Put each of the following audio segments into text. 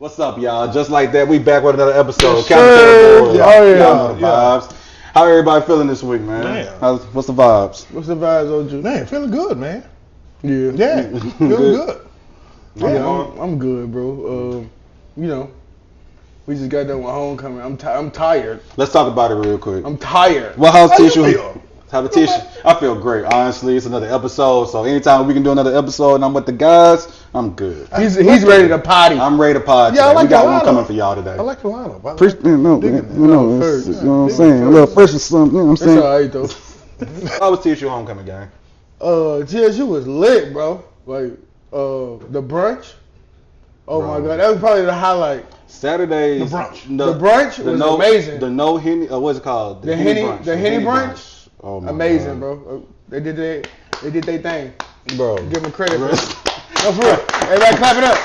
What's up, y'all? Just like that, we back with another episode. Yes, sir. Yeah. Oh, Yeah. Vibes. How everybody feeling this week, man? What's the vibes? What's the vibes, OG? Man, feeling good, man. Yeah. Yeah, feeling good. Yeah, I'm good, bro. We just got done with homecoming. I'm tired. Let's talk about it real quick. I'm tired. Well, how's How you tissue? feel? How the tissue? I feel great. Honestly, it's another episode. So anytime we can do another episode and I'm with the guys, I'm good. He's ready to potty. I'm ready to pod. Yeah, I today. like We got the one lineup. coming for y'all today. I like the lineup. I First, like no, digging it. you know what I'm saying? A little fresh or something. You know what I'm It's saying? alright though. How was tissue homecoming, gang? TSU was lit, bro. Like the brunch. Oh Bro. my god, that was probably the highlight. Saturdays. The brunch. The brunch was amazing. The no Henny. What's it called? The Henny brunch. Oh my Amazing, God. bro. They did their thing. Bro. Give them credit, bro. No, for real. Everybody clap it up.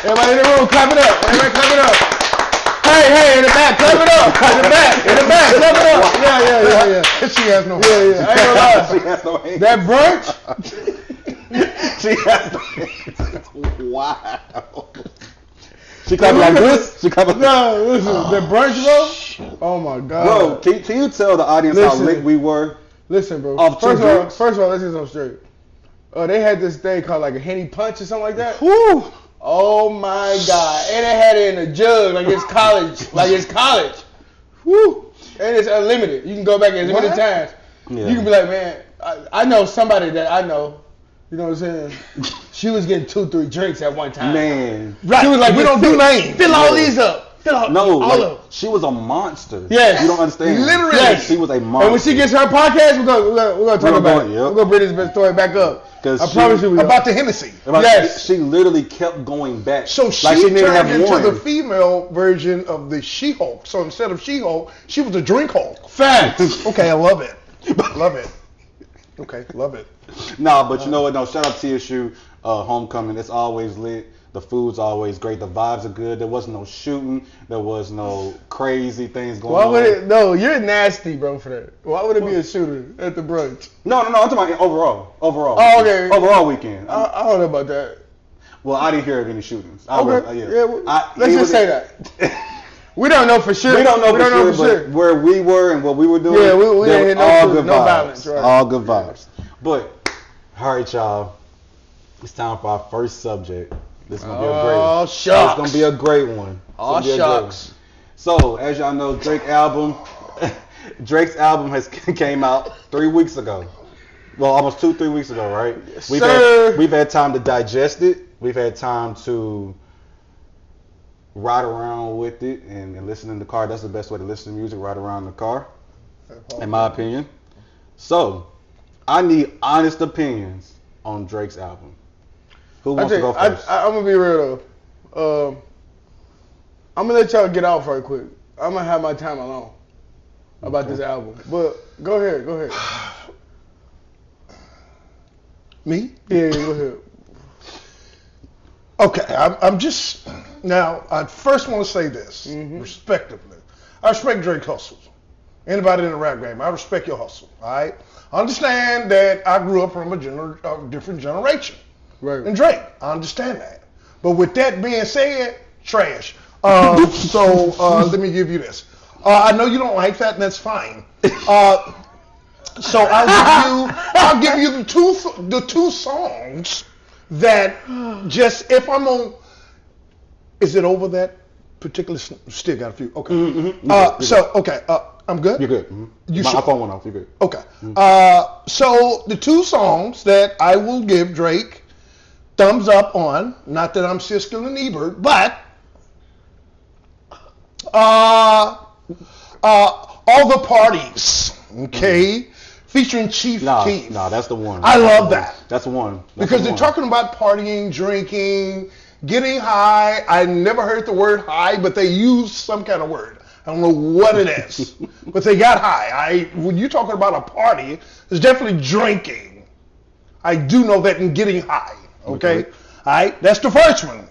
Everybody in the room, clap it up. Everybody clap it up. Hey, in the back, clap it up. In the back, clap it up. Yeah. She has no. Yeah. I ain't gonna lie. She has no hands. That brunch. She has no hands. Wow. She clapping like this? She clapping like No, listen, the brunch, bro. Oh my god. Bro, can you tell the audience how Listen. lit we were? Listen, bro. Off two First drinks? of all, let's get something straight. They had this thing called like a Henny Punch or something like that. Woo. Oh my god. And they had it in a jug like it's college. Woo. And it's unlimited. You can go back as many What? times. Yeah. You can be like, man, I know somebody that I know. You know what I'm saying? She was getting 2-3 drinks at one time. Man. She was like, we don't do names. Fill all these up. Fill all No, all like, of them. she was a monster. Yes. You don't understand. Literally. Yes. She was a monster. And when she gets her podcast, we're gonna talk about it. Yep. We're gonna bring this story back up. 'Cause I she- promise you we About the Hennessy. Yes. She literally kept going back. So she like she didn't turned have into one. the female version of the She-Hulk. So instead of She-Hulk, she was a Drink Hulk. Facts. Okay, I love it. Love it. Okay, love it. Nah, but you know what? No, shout out to TSU homecoming. It's always lit. The food's always great. The vibes are good. There wasn't no shooting. There was no crazy things going Why on. would it? No, you're nasty, bro, for that. Why would it be a shooter at the brunch? No. I'm talking about overall. Oh, okay. Overall weekend. I don't know about that. Well, I didn't hear of any shootings. Okay. Let's it just was- say that. We don't know for sure. We don't know for sure, but where we were and what we were doing, Yeah, we there ain't was hear no all shooting, good no vibes. violence, right. All good vibes. But, all right, y'all. It's time for our first subject. This is going to be a great one. Oh, It's shucks. going to be a great one. It's Oh, gonna be a great one. shucks. So, as y'all know, Drake's album has came out 3 weeks ago. Well, almost 2-3 weeks ago, right? Sir. We've had time to digest it. We've had time to ride around with it and listen in the car. That's the best way to listen to music, ride around in the car, in my opinion. So, I need honest opinions on Drake's album. Who wants to go first? I'm gonna be real though. I'm gonna let y'all get out right quick. I'm gonna have my time alone about this album. But go ahead. Me? Yeah, go ahead. Okay, I'm just now. I first want to say this respectively. I respect Drake hustles. Anybody in the rap game, I respect your hustle. All right. I understand that I grew up from a different generation Right. than Drake. I understand that. But with that being said, trash. Let me give you this. I know you don't like that, and that's fine. So I'll give you the two songs that just if I'm on. Is it over that particular? Still got a few. Okay. I'm good. You're good. Mm-hmm. You my sure? phone went off. You're good. Okay. So the two songs that I will give Drake thumbs up on, not that I'm Siskel and Ebert, but all the parties, okay, featuring Chief Keef. No, that's the one. I love that. That's the one. Because they're talking about partying, drinking, getting high. I never heard the word high, but they used some kind of word. I don't know what it is, but they got high. When you're talking about a party, it's definitely drinking. I do know that in getting high. Okay? All right, that's the first one.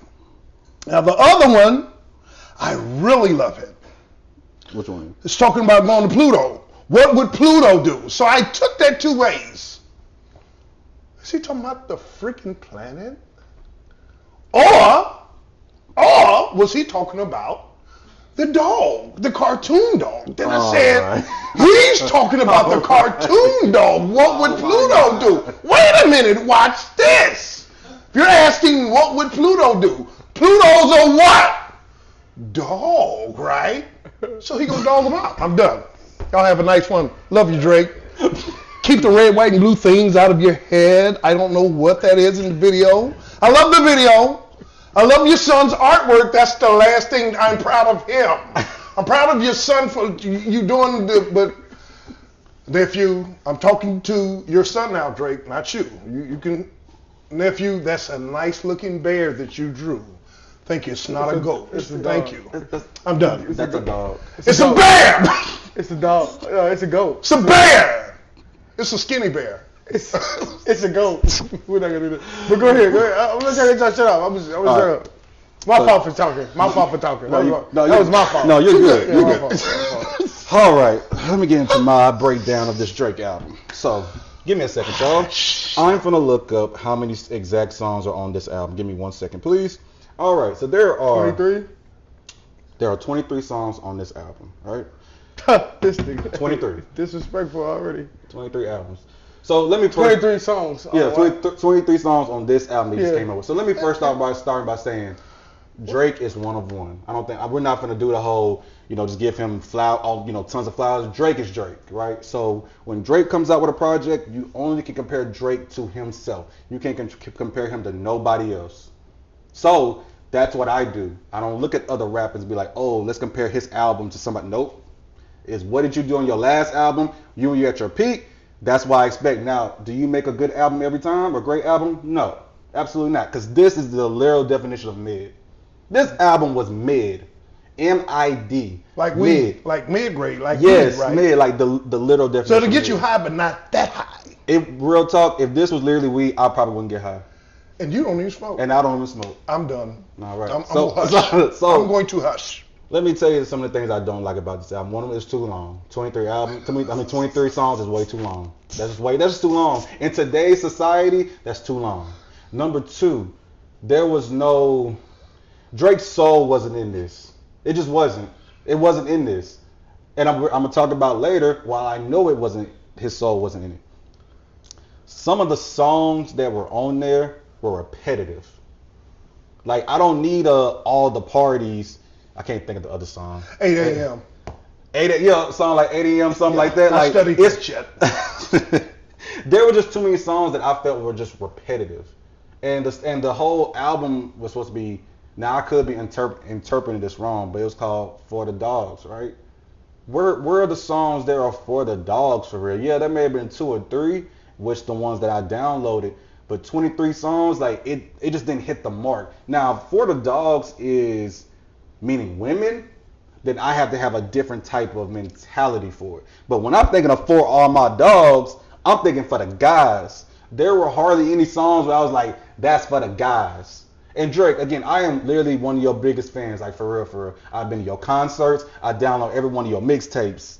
Now the other one, I really love it. Which one? It's talking about going to Pluto. What would Pluto do? So I took that two ways. Is he talking about the freaking planet? Or or was he talking about the dog, the cartoon dog? Then I said, he's talking about the cartoon dog. What would Pluto do? Wait a minute, watch this. If you're asking what would Pluto do, Pluto's a what? Dog, right? So he gonna dog him out. I'm done. Y'all have a nice one. Love you, Drake. Keep the red, white, and blue things out of your head. I don't know what that is in the video. I love the video. I love your son's artwork. That's the last thing I'm proud of him. I'm proud of your son for you doing but nephew, I'm talking to your son now, Drake, not you. You can, nephew, that's a nice looking bear that you drew. Thank you. It's not a goat. Thank you. I'm done. That's a dog. It's a bear. It's a dog. No, it's a goat. It's a bear. It's a skinny bear. It's a goat. We're not gonna do that. But go ahead. I'm gonna tell you to shut up. I'm shut up. My fault for talking. That was my fault. No, you're good. Yeah, You're my good. fault. All right, let me get into my breakdown of this Drake album. So, give me a second, y'all. I'm gonna look up how many exact songs are on this album. Give me 1 second, please. All right, so there are 23. There are 23 songs on this album. Right? This nigga. 23. Disrespectful already. 23 albums. So let me 23 songs. Yeah, 23 songs on this album he just came up with. So let me first start by saying Drake is one of one. I don't think we're not gonna do the whole, just give him tons of flowers. Drake is Drake, right? So when Drake comes out with a project, you only can compare Drake to himself. You can't compare him to nobody else. So that's what I do. I don't look at other rappers and be like, oh, let's compare his album to somebody. Nope. It's what did you do on your last album? You're at your peak. That's why I expect. Now, do you make a good album every time, a great album? No, absolutely not. Because this is the literal definition of mid. This album was mid. M-I-D. Like mid. weed. Like mid-grade. Like yes, weed, right? mid. Like the literal definition. So to get you high, but not that high. Real talk, if this was literally weed, I probably wouldn't get high. And you don't even smoke. And I don't even smoke. I'm done. All right. I'm going to hush. Let me tell you some of the things I don't like about this album. One of them is too long. 23 songs is way too long. That's just too long. In today's society, that's too long. Number two, Drake's soul wasn't in this. It just wasn't. It wasn't in this. And I'm gonna talk about later why I know his soul wasn't in it. Some of the songs that were on there were repetitive. Like, I don't need all the parties. I can't think of the other song. 8 a.m. 8 a.m. Song like 8 a.m. Something like that. I Like studied that shit. There were just too many songs that I felt were just repetitive, and the whole album was supposed to be. Now I could be interpreting this wrong, but it was called For the Dogs, right? Where are the songs that are for the dogs for real? Yeah, there may have been 2 or 3, which the ones that I downloaded. But 23 songs, like it just didn't hit the mark. Now, For the Dogs is meaning women, then I have to have a different type of mentality for it. But when I'm thinking of For All My Dogs, I'm thinking for the guys. There were hardly any songs where I was like, that's for the guys. And Drake, again, I am literally one of your biggest fans, like for real. I've been to your concerts. I download every one of your mixtapes,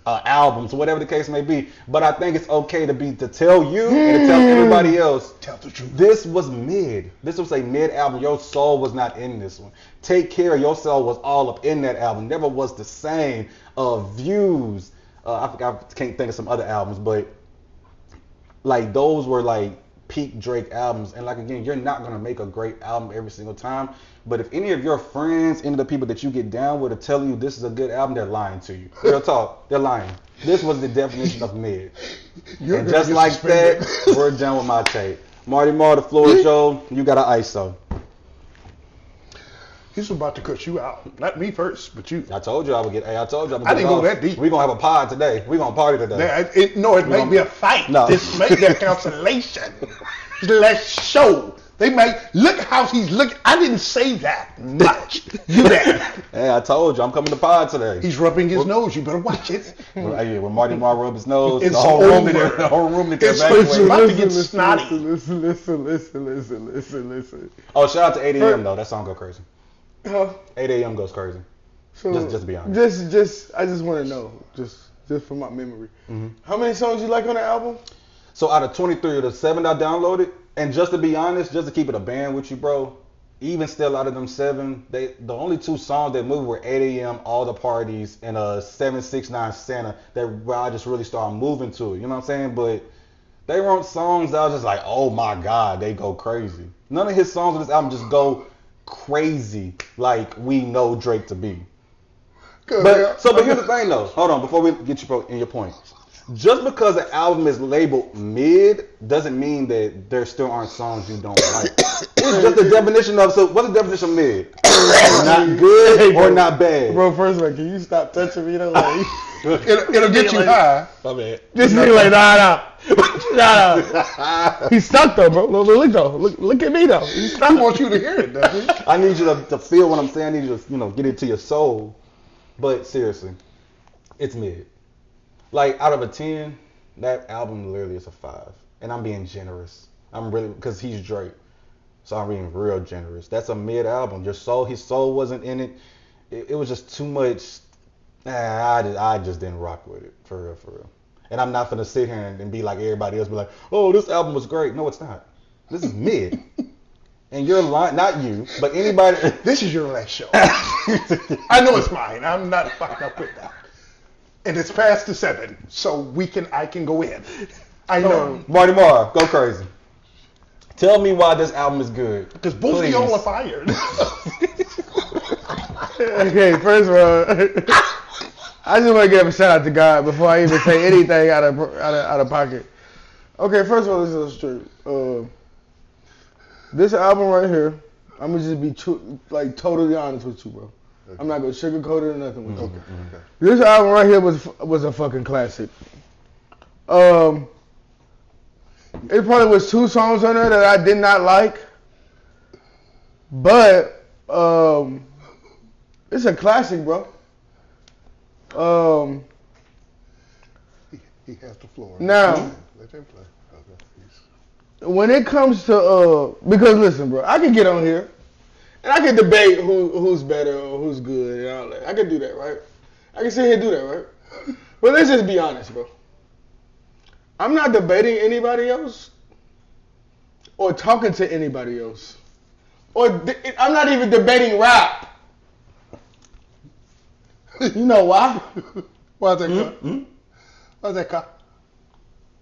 albums, whatever the case may be. But I think it's okay to tell you and to tell everybody else, tell the truth. This was mid. This was a mid album. Your soul was not in this one. Take Care, your soul was all up in that album. Never was the same. Views. I can't think of some other albums, but like those were like peak Drake albums. And like, again, you're not gonna make a great album every single time. But if any of your friends, any of the people that you get down with are telling you this is a good album, they're lying to you. Real talk, they're lying. This was the definition of mid. And just like that, we're done with my tape. Marty Marr, the floor is yours. You got an ISO. He's about to cut you out. Not me first, but you. I told you I would get. Hey, I told you I would. I didn't go that deep. We're gonna have a pod today. We're gonna party today. It may be a fight. No. This may be a cancellation. Let's show. They may look how he's looking. I didn't say that much. You there? Hey, I told you I'm coming to pod today. He's rubbing his nose. You better watch it. When Marty Marr rubbed his nose, It's the whole over. room in It's about to get snotty. Listen. Oh, shout out to 8 a.m. though. That song go crazy. Huh? 8 a.m. goes crazy. So just to be honest. I just want to know, just from my memory, Mm-hmm. how many songs you like on the album? So out of 23, the 7 I downloaded, and just to be honest, just to keep it a band with you, bro, even still out of them 7, the only 2 songs that moved were 8 a.m., All the Parties, and 769 Santa, where I just really started moving to it. You know what I'm saying? But they wrote songs that I was just like, oh my God, they go crazy. None of his songs on this album just go crazy like we know Drake to be. But here's the thing though. Hold on, before we get you in your point. Just because the album is labeled mid doesn't mean that there still aren't songs you don't like. It's just the definition of, so what's the definition of mid? Not good or not bad? Bro, first of all, can you stop touching me though? Like, it'll get you high. My bad. This nigga like, nah. He's stuck though, bro. Look though. Look at me though. He's stuck. I want you to hear it, doesn't he? I need you to feel what I'm saying. I need you to, get into your soul. But seriously, it's mid. Like, out of a 10, that album literally is a 5. And I'm being generous. I'm really, because he's Drake. So I'm being real generous. That's a mid album. His soul wasn't in it. It was just too much. I just didn't rock with it. For real. And I'm not going to sit here and be like everybody else, be like, oh, this album was great. No, it's not. This is mid. And you're lying, not you, but anybody. This is your last show. I know it's mine. I'm not fucked up with that. And it's past the 7, so I can go in. I know. Marty Marr, go crazy. Tell me why this album is good. Because both of y'all are fired. Okay, first of all, I just want to give a shout out to God before I even say anything out of pocket. Okay, first of all, let's go straight. This album right here, I'm gonna just be totally honest with you, bro. Okay. I'm not gonna sugarcoat it or nothing with you. Okay. This album right here was a fucking classic. It probably was 2 songs on there that I did not like, but it's a classic, bro. He has the floor. Now, let him play. When it comes to because listen, bro, I can get on here and I can debate who's better or who's good and all that. I can do that, right? I can sit here and do that, right? But let's just be honest, bro. I'm not debating anybody else or talking to anybody else. I'm not even debating rap. You know why? Why's that? Why's that?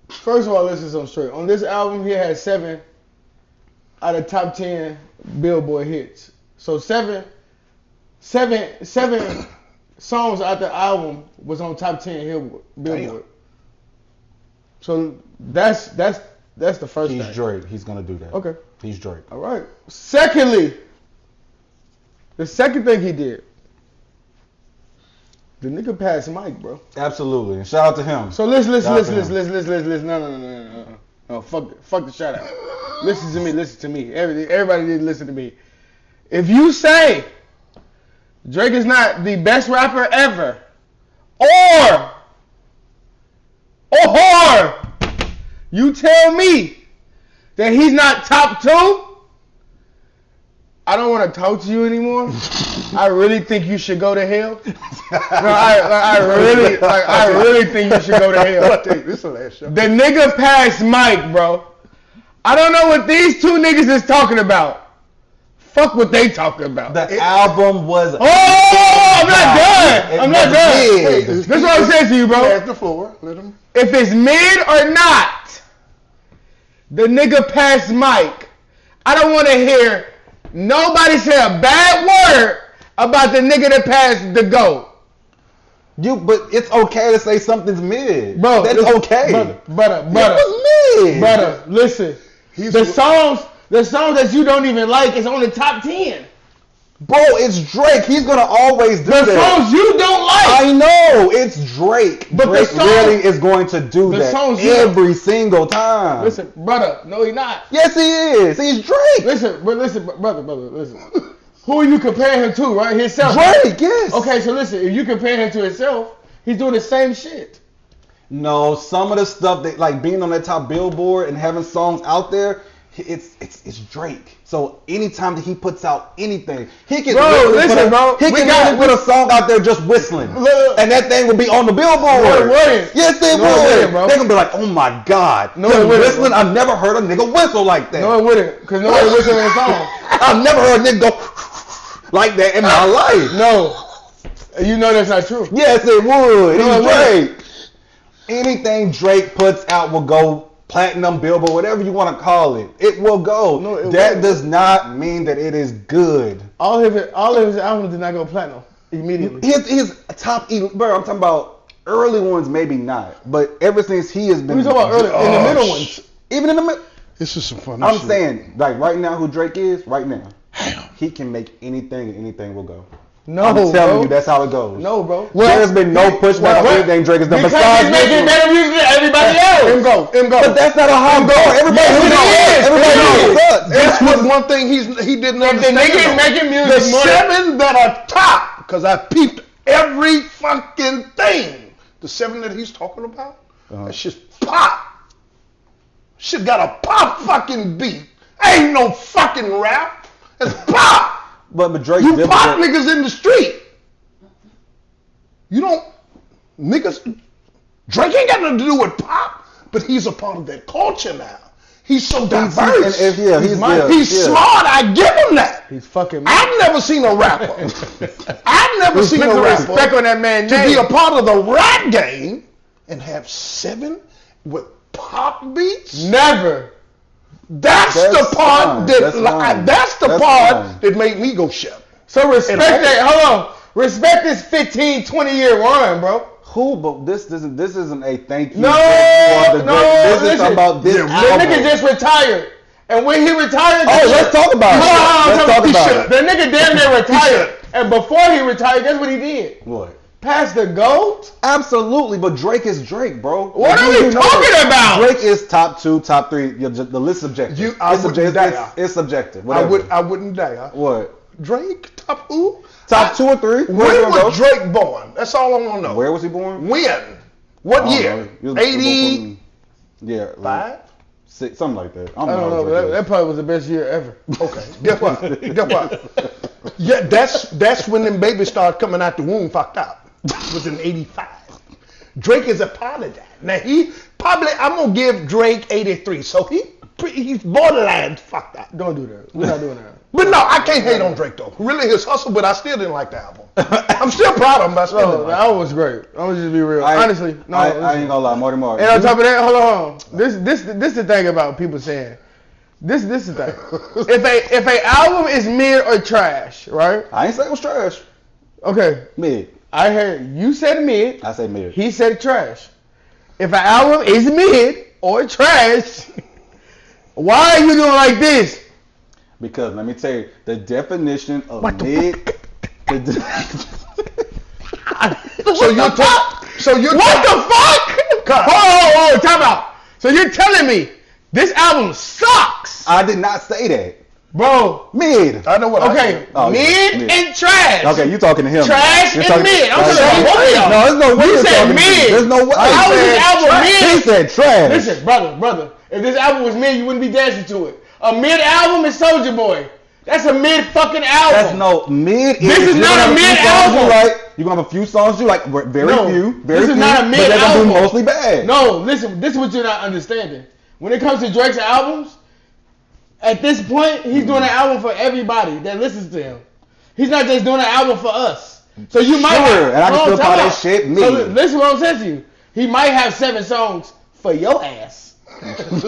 First of all, let's just go straight. On this album, he had 7 out of top 10 Billboard hits. So 7 songs out the album was on top 10 Billboard. Damn. So that's the first thing. He's Drake. He's gonna do that. Okay. He's Drake. All right. Secondly, the second thing he did, the nigga passed Mike, bro. Absolutely. And shout out to him. So listen. No, fuck the shout out. Listen to me. Everybody need to listen to me. If you say Drake is not the best rapper ever, or you tell me that he's not top 2, I don't want to talk to you anymore. I really think you should go to hell. No, I really think you should go to hell. This is the last show. The nigga passed Mike, bro. I don't know what these 2 niggas is talking about. Fuck what they talking about. The album was. I'm not done. Wait, this is what I'm saying to you, bro. At the floor. Let him. If it's mid or not, the nigga passed Mike. I don't want to hear nobody say a bad word about the nigga that passed the GOAT. But it's okay to say something's mid. Bro, that's okay. Brother. It was mid. Brother, listen. The songs that you don't even like is on the top 10. Bro, it's Drake. He's gonna always do that. The songs you don't like. I know it's Drake. But Drake really is going to do that every single time. Listen, brother. No, he's not. Yes, he is. He's Drake. Listen, brother. Listen. Who are you comparing him to, right? Himself. Drake, yes. Okay, so listen. If you compare him to himself, he's doing the same shit. No, some of the stuff that, like being on that top Billboard and having songs out there, it's Drake. So anytime that he puts out anything, he can put a song out there just whistling, and that thing will be on the Billboard. No, it wouldn't. Yes, it would. They're gonna be like, oh my God, no, it whistling. I've never heard a nigga whistle like that. No, it wouldn't, because nobody whistling in a song. I've never heard a nigga go like that in my life. No, you know that's not true. Yes, it would. He's Drake. Anything Drake puts out will go platinum, Billboard, whatever you want to call it. It will go. No, that does not mean that it is good. All of his albums did not go platinum immediately. His top, bro, I'm talking about early ones, maybe not. But ever since he has been. We're talking about early, in the middle ones. Even in the middle. This is some fun. I'm saying, like right now, who Drake is, right now, he can make anything and anything will go. No, I'm telling you, that's how it goes. No, bro. There's been no pushback on anything Drake has done besides he's making better music than everybody else. Him go. But that's not how it goes. Everybody knows. That's what one thing he didn't understand. The nigga making music. The 7 that are top, because I peeped every fucking thing. The 7 that he's talking about, that shit's pop. Shit got a pop fucking beat. Ain't no fucking rap. It's pop. But Drake's you pop niggas in the street. You don't niggas. Drake ain't got nothing to do with pop, but he's a part of that culture now. He's so diverse. He's smart. I give him that. He's fucking. I've never seen a rapper. I've never seen a rapper respect on that man to be a part of the rap game and have 7 with pop beats. Never. That's the part that made me go shut. So respect that. Hold on. Respect this 15, 20-year run, bro. Who? But this isn't a thank you. No. This is about this album. The nigga just retired, and when he retired, let's talk about it. Let's talk about it. The nigga damn near retired, and before he retired, guess what he did? What? Pass the GOAT? Absolutely, but Drake is Drake, bro. What are we talking about? Drake is top 2, top 3. The list is subjective. It's subjective. Whatever. I wouldn't dare. What? Drake top who? Top 2 or 3. When was Drake born? That's all I want to know. Where was he born? When? What year? 80. Yeah. 5? 6, something like that. I don't know. That probably was the best year ever. Okay. Guess what? Yeah, that's when them babies started coming out the womb fucked up. It was in 85. Drake is a part of that. Now I'm gonna give Drake 83. So he's borderline fucked up. Don't do that. We're not doing that. But no, I can't hate on Drake though. Really his hustle, but I still didn't like the album. I'm still proud of him, but I still didn't like the album was great. I'm gonna just be real. Honestly, no. I ain't gonna lie, Marty Mark. And on top of that, hold on. This the thing about people saying. This is the thing. If a album is mid or trash, right? I ain't say it was trash. Okay. Mid. I heard you said mid. I said mid. He said trash. If an album is mid or trash, why are you doing like this? Because let me tell you, the definition of mid. So you're what the fuck? Hold on, time out. So you're telling me this album sucks? I did not say that. Bro, mid. I know what. Okay, mid and trash. Okay, you talking to him. Trash and mid. I'm talking about both of y'all. No, there's no way. You said mid. There's no way. How was this album mid? He said trash. Listen, brother. If this album was mid, you wouldn't be dancing to it. A mid album is Soulja Boy. That's a mid fucking album. That's no mid. This is not a mid album. You're gonna have a few songs you like, very few. This is not a mid album. They're gonna do mostly bad. No, listen. This is what you're not understanding. When it comes to Drake's albums, at this point, he's doing an album for everybody that listens to him. He's not just doing an album for us. So you might and I can still call that shit mid. So listen what I'm saying to you. He might have 7 songs for your ass.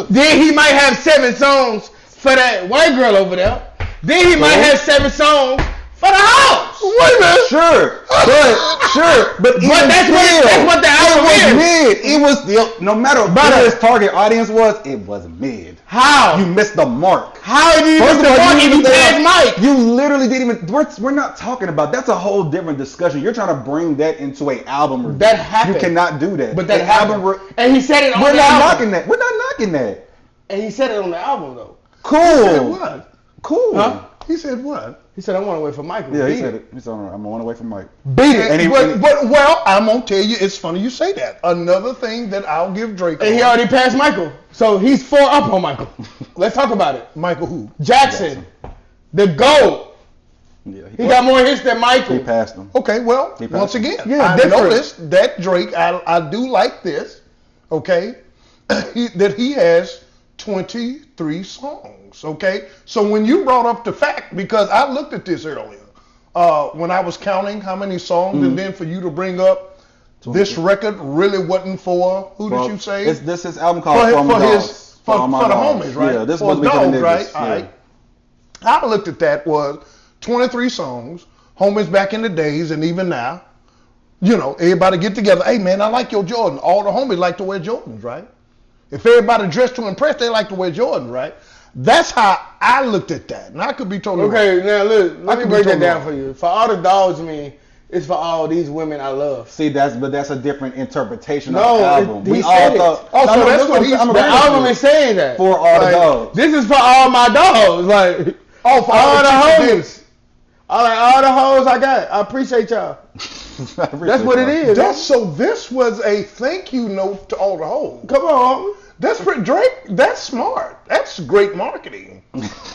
Then he might have 7 songs for that white girl over there. Then he might have 7 songs for the house. Wait a minute. Sure. But that's what the album is. It was no matter what his target audience was, it was mid. How? You missed the mark. How did you miss the mark if you passed Mike? You literally didn't even. We're not talking about. That's a whole different discussion. You're trying to bring that into an album review. That happened. You cannot do that. But that happened. And he said it on the album. We're not knocking that. And he said it on the album though. Cool. Cool. Huh? He said what? He said, I want to wait for Michael. Yeah, he said it. He said, I'm going to wait for Mike. Beat it. Well, I'm going to tell you, it's funny you say that. Another thing that I'll give Drake And he already passed Michael. So he's 4 up on Michael. Let's talk about it. Michael who? Jackson. The GOAT. Yeah, he got more hits than Michael. He passed him. Okay, well, once again, yeah, I noticed that Drake, I do like this, okay, that he has 23 songs, okay? So when you brought up the fact, because I looked at this earlier, when I was counting how many songs, and then for you to bring up this record really wasn't for, who did you say? This is album called For the Homies, right? Yeah, this was the dogs, niggas. right? Yeah. All right. I looked at that was 23 songs, homies back in the days and even now. You know, everybody get together. Hey, man, I like your Jordan. All the homies like to wear Jordans, right? If everybody dressed to impress, they like to wear Jordans, right? That's how I looked at that. And I could be totally wrong. Now look, let me break that down wrong for you. For all the dogs, it's for all these women I love. See, that's a different interpretation of the album. He said it. That's what the album is saying that. For all the dogs. This is for all my dogs. Like, for all the homies. All the hoes I got. I appreciate y'all. That's what it is. So this was a thank you note to all the hoes. Come on. That's for Drake. That's smart. That's great marketing.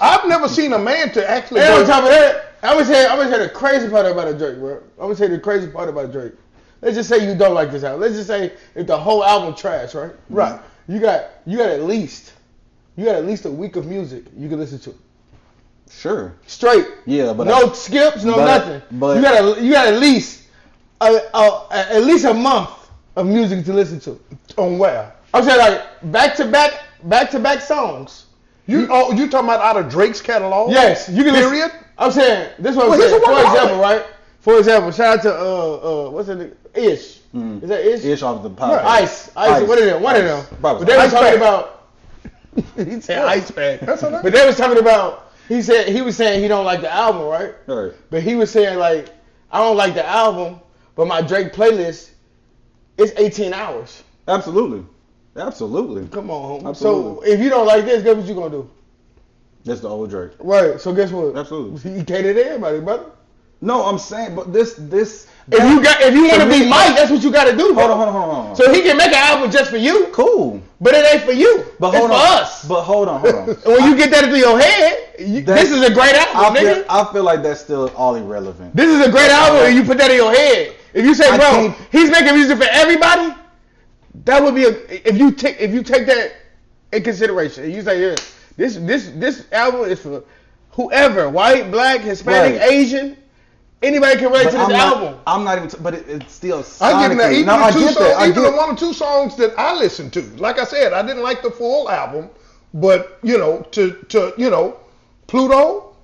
I've never seen a man to actually. And on top of that, I would say the crazy part about a Drake, bro. I would say the crazy part about Drake. Let's just say you don't like this album. Let's just say if the whole album trash, right? Right. You got at least a week of music you can listen to. Sure. Straight. Yeah, but no skips, no nothing. But you got at least a month of music to listen to. On where? I'm saying like back to back songs. You talking about out of Drake's catalog? Yes, you can. Period. Listen. I'm saying this one. For example, right? For example, shout out to what's it? Ish. Is that Ish? Ish off the podcast. Ice. What is it? One of them. But they was talking about. He said Ice Pack. But they was talking about. He was saying he don't like the album, right? Right. But he was saying like I don't like the album, but my Drake playlist is 18 hours. Absolutely. Come on. Absolutely. So if you don't like this, guess what you gonna do? That's the old Drake. Right. So guess what? Absolutely. He catered to everybody, brother. No, I'm saying, but this. If you want to be Mike, that's what you got to do. Hold on. So he can make an album just for you. Cool. But it ain't for you. But it's for us. But hold on. And when you get that into your head, this is a great album, nigga. I feel like that's still all irrelevant. This is a great album, and you put that in your head. If you say, bro, he's making music for everybody, that would be if you take that in consideration. And you say, yeah, this album is for whoever, white, black, Hispanic, Asian. Anybody can relate to this album. I'm not even, but it's still. I give that. Even the 1 or 2 songs that I listened to. Like I said, I didn't like the full album, but to Pluto,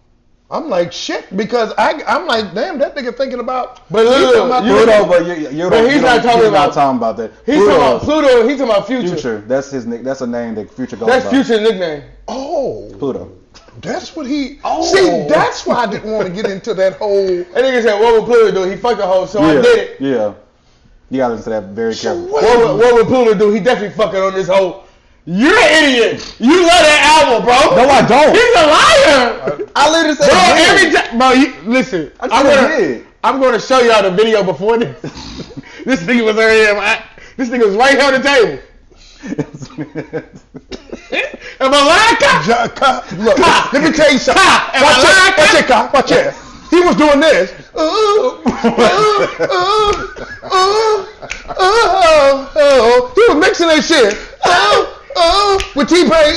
I'm like shit because I'm like damn that nigga thinking about. But he's not talking about that. He's talking about Pluto. He's talking about Future. Future. That's his nick. That's a name that Future goes by. That's Future's nickname. Oh, Pluto. That's what he. Oh. See, that's why I didn't want to get into that whole. That nigga said, "What would Pluto do? He fucked the hoe, so I did it." Yeah. You gotta listen to that very carefully. What would Pluto do? He definitely fucking on this hoe. You're an idiot. You love that album, bro. No, I don't. He's a liar. I literally said, bro, every time, bro. Listen, I'm gonna show y'all the video before this. This nigga was already. This nigga was right here on the table. Am I lying? Look, let me tell you something. Watch it. He was doing this. He was mixing that shit. With T-Pain.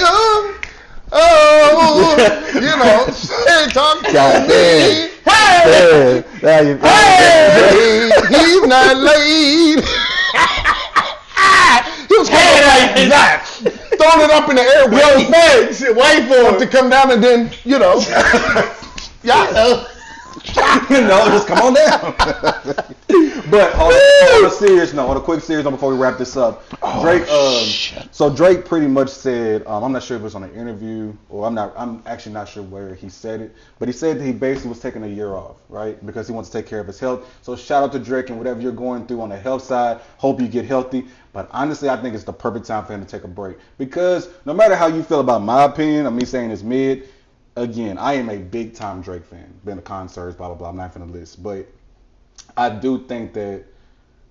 You know, hey, talk to me. Hey, he's not laid. He was like that. Throwing it up in the air. Wait for him to come down and then, just come on down. But on a serious note, on a quick serious note before we wrap this up, Drake. So Drake pretty much said, I'm not sure if it was on an interview or I'm actually not sure where he said it, but he said that he basically was taking a year off, right, because he wants to take care of his health. So shout out to Drake and whatever you're going through on the health side. Hope you get healthy. But honestly, I think it's the perfect time for him to take a break because no matter how you feel about my opinion, of me saying it's mid. again, I am a big time Drake fan. Been to concerts, blah blah blah. I'm not finna list, but I do think that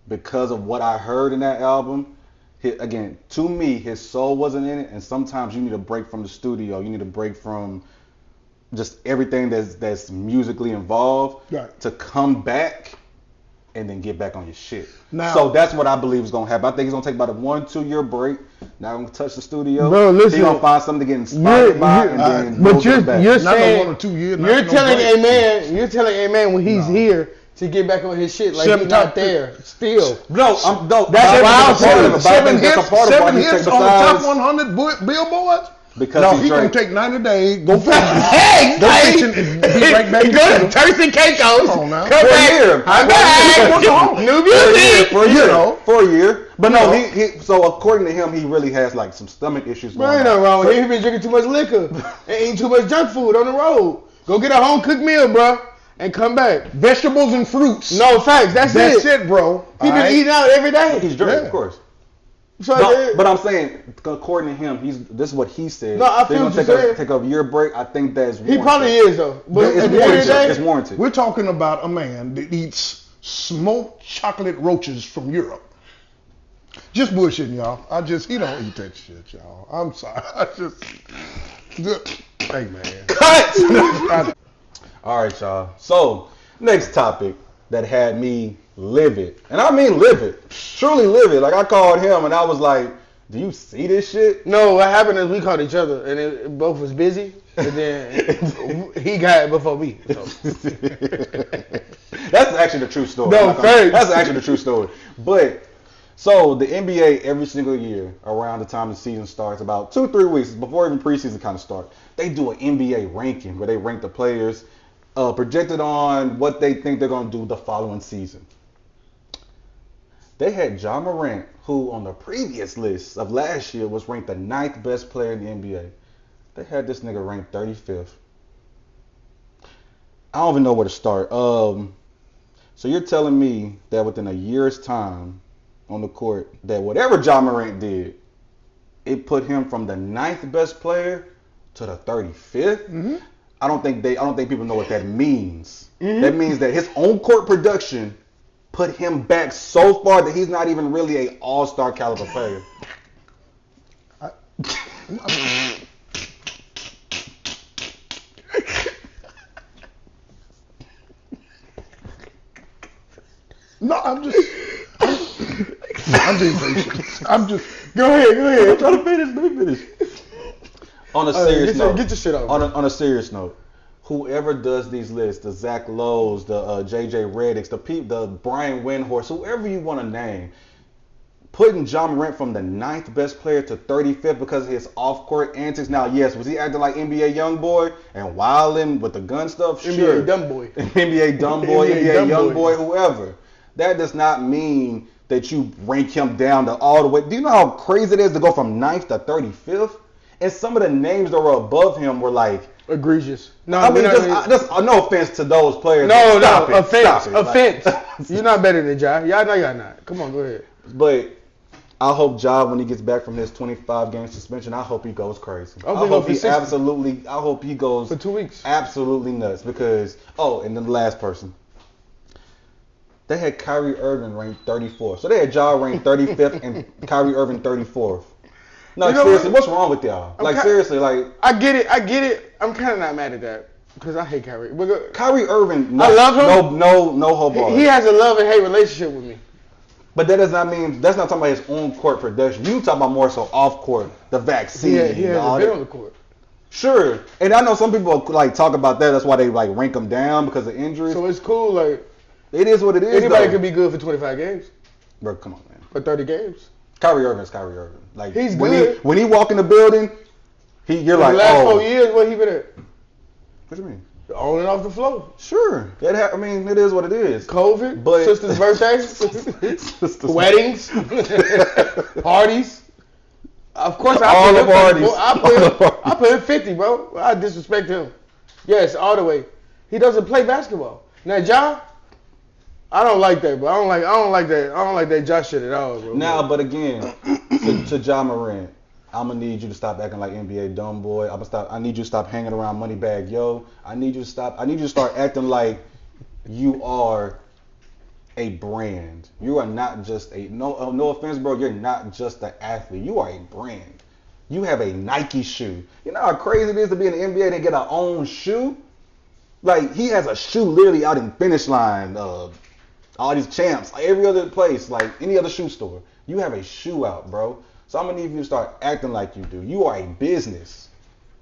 because of what I heard in that album, again, to me, his soul wasn't in it. And sometimes you need a break from the studio. You need a break from just everything that's musically involved to come back and then get back on your shit. Now, so that's what I believe is gonna happen. I think he's gonna take about a 1-2 year break. Not gonna touch the studio. Bro, listen, he's gonna find something to get inspired by, and then but you're saying, 1 or 2 years. You're telling a man when he's here to get back on his shit, like he's not there still. That's why 7 hits on the top 100 billboards. Because he gonna take 90 days, go kitchen, and be right back. Go to Turks and Caicos. Come on now. Come back. I'm back. New music. For a year. But no, he. So according to him, he really has like some stomach issues. Bro, ain't nothing wrong with him. He been drinking too much liquor and eating too much junk food on the road. Go get a home cooked meal, bro, and come back. Vegetables and fruits. No facts. That's it, bro. He been eating out every day. He's drinking, of course. So but I'm saying, according to him, this is what he said. No, I feel what you're saying. Take a year break. I think that's warranted. He probably is though. But it's warranted. We're talking about a man that eats smoked chocolate roaches from Europe. Just bullshitting, y'all. He don't eat that shit, y'all. I'm sorry. Hey man. Cut. All right, y'all. So next topic that had me livid, and I mean livid, truly livid. Like I called him and I was like, "Do you see this shit?" No, what happened is we called each other and both was busy, and then he got it before me. So. That's actually the true story. No, thanks. That's actually the true story. But so the NBA every single year around the time the season starts, about 2-3 weeks before even preseason kind of starts, they do an NBA ranking where they rank the players projected on what they think they're gonna do the following season. They had Ja Morant, who on the previous list of last year was ranked the 9th best player in the NBA. They had this nigga ranked 35th. I don't even know where to start. So you're telling me that within a year's time on the court, that whatever Ja Morant did, it put him from the 9th best player to the 35th? Mm-hmm. I don't think people know what that means. Mm-hmm. That means that his own court production put him back so far that he's not even really a all-star caliber player. No, I'm just Go ahead. I'm trying to finish. Let me finish. On a serious note, get your shit over. On a serious note, whoever does these lists, the Zach Lowe's, the JJ Redick's, the Brian Windhorst, whoever you want to name, putting Ja Morant from the 9th best player to 35th because of his off-court antics. Now, yes, was he acting like NBA YoungBoy and wilding with the gun stuff? Sure. NBA dumb boy, NBA YoungBoy, whoever. That does not mean that you rank him down to all the way. Do you know how crazy it is to go from 9th to 35th? And some of the names that were above him were like egregious. No, I mean, just no offense to those players. Offense. You're not better than Ja. Y'all know y'all not. Come on, go ahead. But I hope Ja, when he gets back from his 25-game suspension, I hope he goes crazy. I hope he goes for 2 weeks. Absolutely nuts. Because and then the last person. They had Kyrie Irving ranked 34th. So they had Ja ranked 35th and Kyrie Irving 34th. No, seriously, what's wrong with y'all? Seriously, I get it. I'm kind of not mad at that because I hate Kyrie. Kyrie Irving, I love him. No hope. He has a love and hate relationship with me. But that does not mean, that's not talking about his own court production. You talking about more so off court, the vaccine. He hasn't been on the court. Sure, and I know some people talk about that. That's why they rank him down because of injuries. So it's cool. It is what it is. Anybody could be good for 25 games. Bro, come on, man. For 30 games. Kyrie Irving's Kyrie Irving. He's good. When he walk in the building, you're like, the last 4 years, what he been at? What do you mean? On and off the floor. Sure. It is what it is. COVID, but sister's birthday, weddings, parties. Of course, I put him 50, bro. I disrespect him. Yes, all the way. He doesn't play basketball. Now, Ja, I don't like that, bro. I don't like that Ja shit at all, bro. Now, but again, to Ja Morant, I'm gonna need you to stop acting like NBA dumb boy. I need you to stop hanging around Moneybag Yo. I need you to start acting like you are a brand. You are not just no offense, bro. You're not just an athlete. You are a brand. You have a Nike shoe. You know how crazy it is to be in the NBA and get our own shoe? Like, he has a shoe literally out in Finish Line, all these champs, every other place, like any other shoe store. You have a shoe out, bro. So I'm going to need you to start acting like you do. You are a business.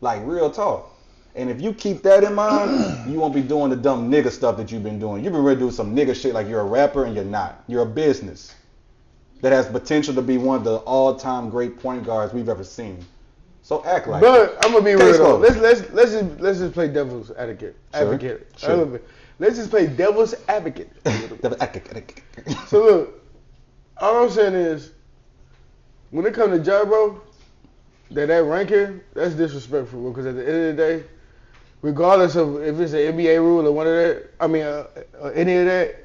Like, real talk. And if you keep that in mind, you won't be doing the dumb nigga stuff that you've been doing. You've been ready to do some nigga shit like you're a rapper and you're not. You're a business that has potential to be one of the all-time great point guards we've ever seen. So act like but it. I'm gonna be real though. Let's just play devil's advocate. Sure. Let's just play devil's advocate. So look, all I'm saying is, when it comes to Ja, bro, that ranking, that's disrespectful. Because at the end of the day, regardless of if it's an NBA rule or one of that, any of that,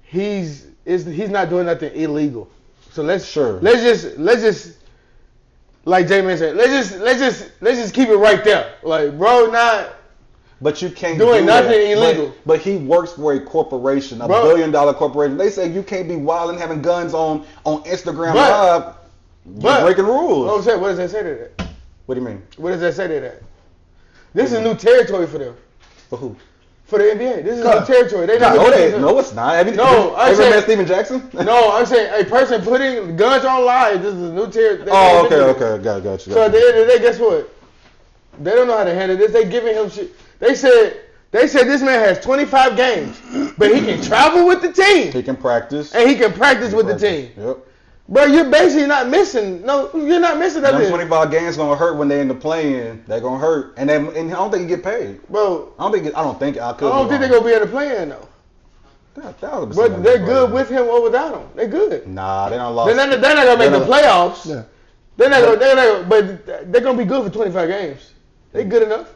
he's not doing nothing illegal. So let's just like J-Man said, let's just keep it right there. Like, bro, not. But you can't doing do nothing that. illegal. But he works for a corporation, a $1 billion corporation. They say you can't be wilding, having guns on Instagram Live. You're breaking rules. What I'm saying, what does that say to that? What do you mean? What does that say to that? This is new territory for them. For who? For the NBA. This is new territory. No, it's not. Have you ever met Steven Jackson? No, I'm saying a person putting guns on live, this is a new territory. Oh, okay. Got you. So at the end of the day, guess what? They don't know how to handle this. They giving him shit. They said this man has 25 games, but he can travel with the team. He can practice. And he can practice with the team. Yep. Bro, you're basically not missing. No, you're not missing nothing. Them 25 games gonna hurt when they're in the play-in. They're gonna hurt, and I don't think you get paid. Bro, I don't think they're gonna be in the play-in though. But they're good with him or without him. They're good. Nah, they don't lost. They're not gonna make the playoffs. Yeah. They're not. But they're gonna be good for 25 games. They good enough.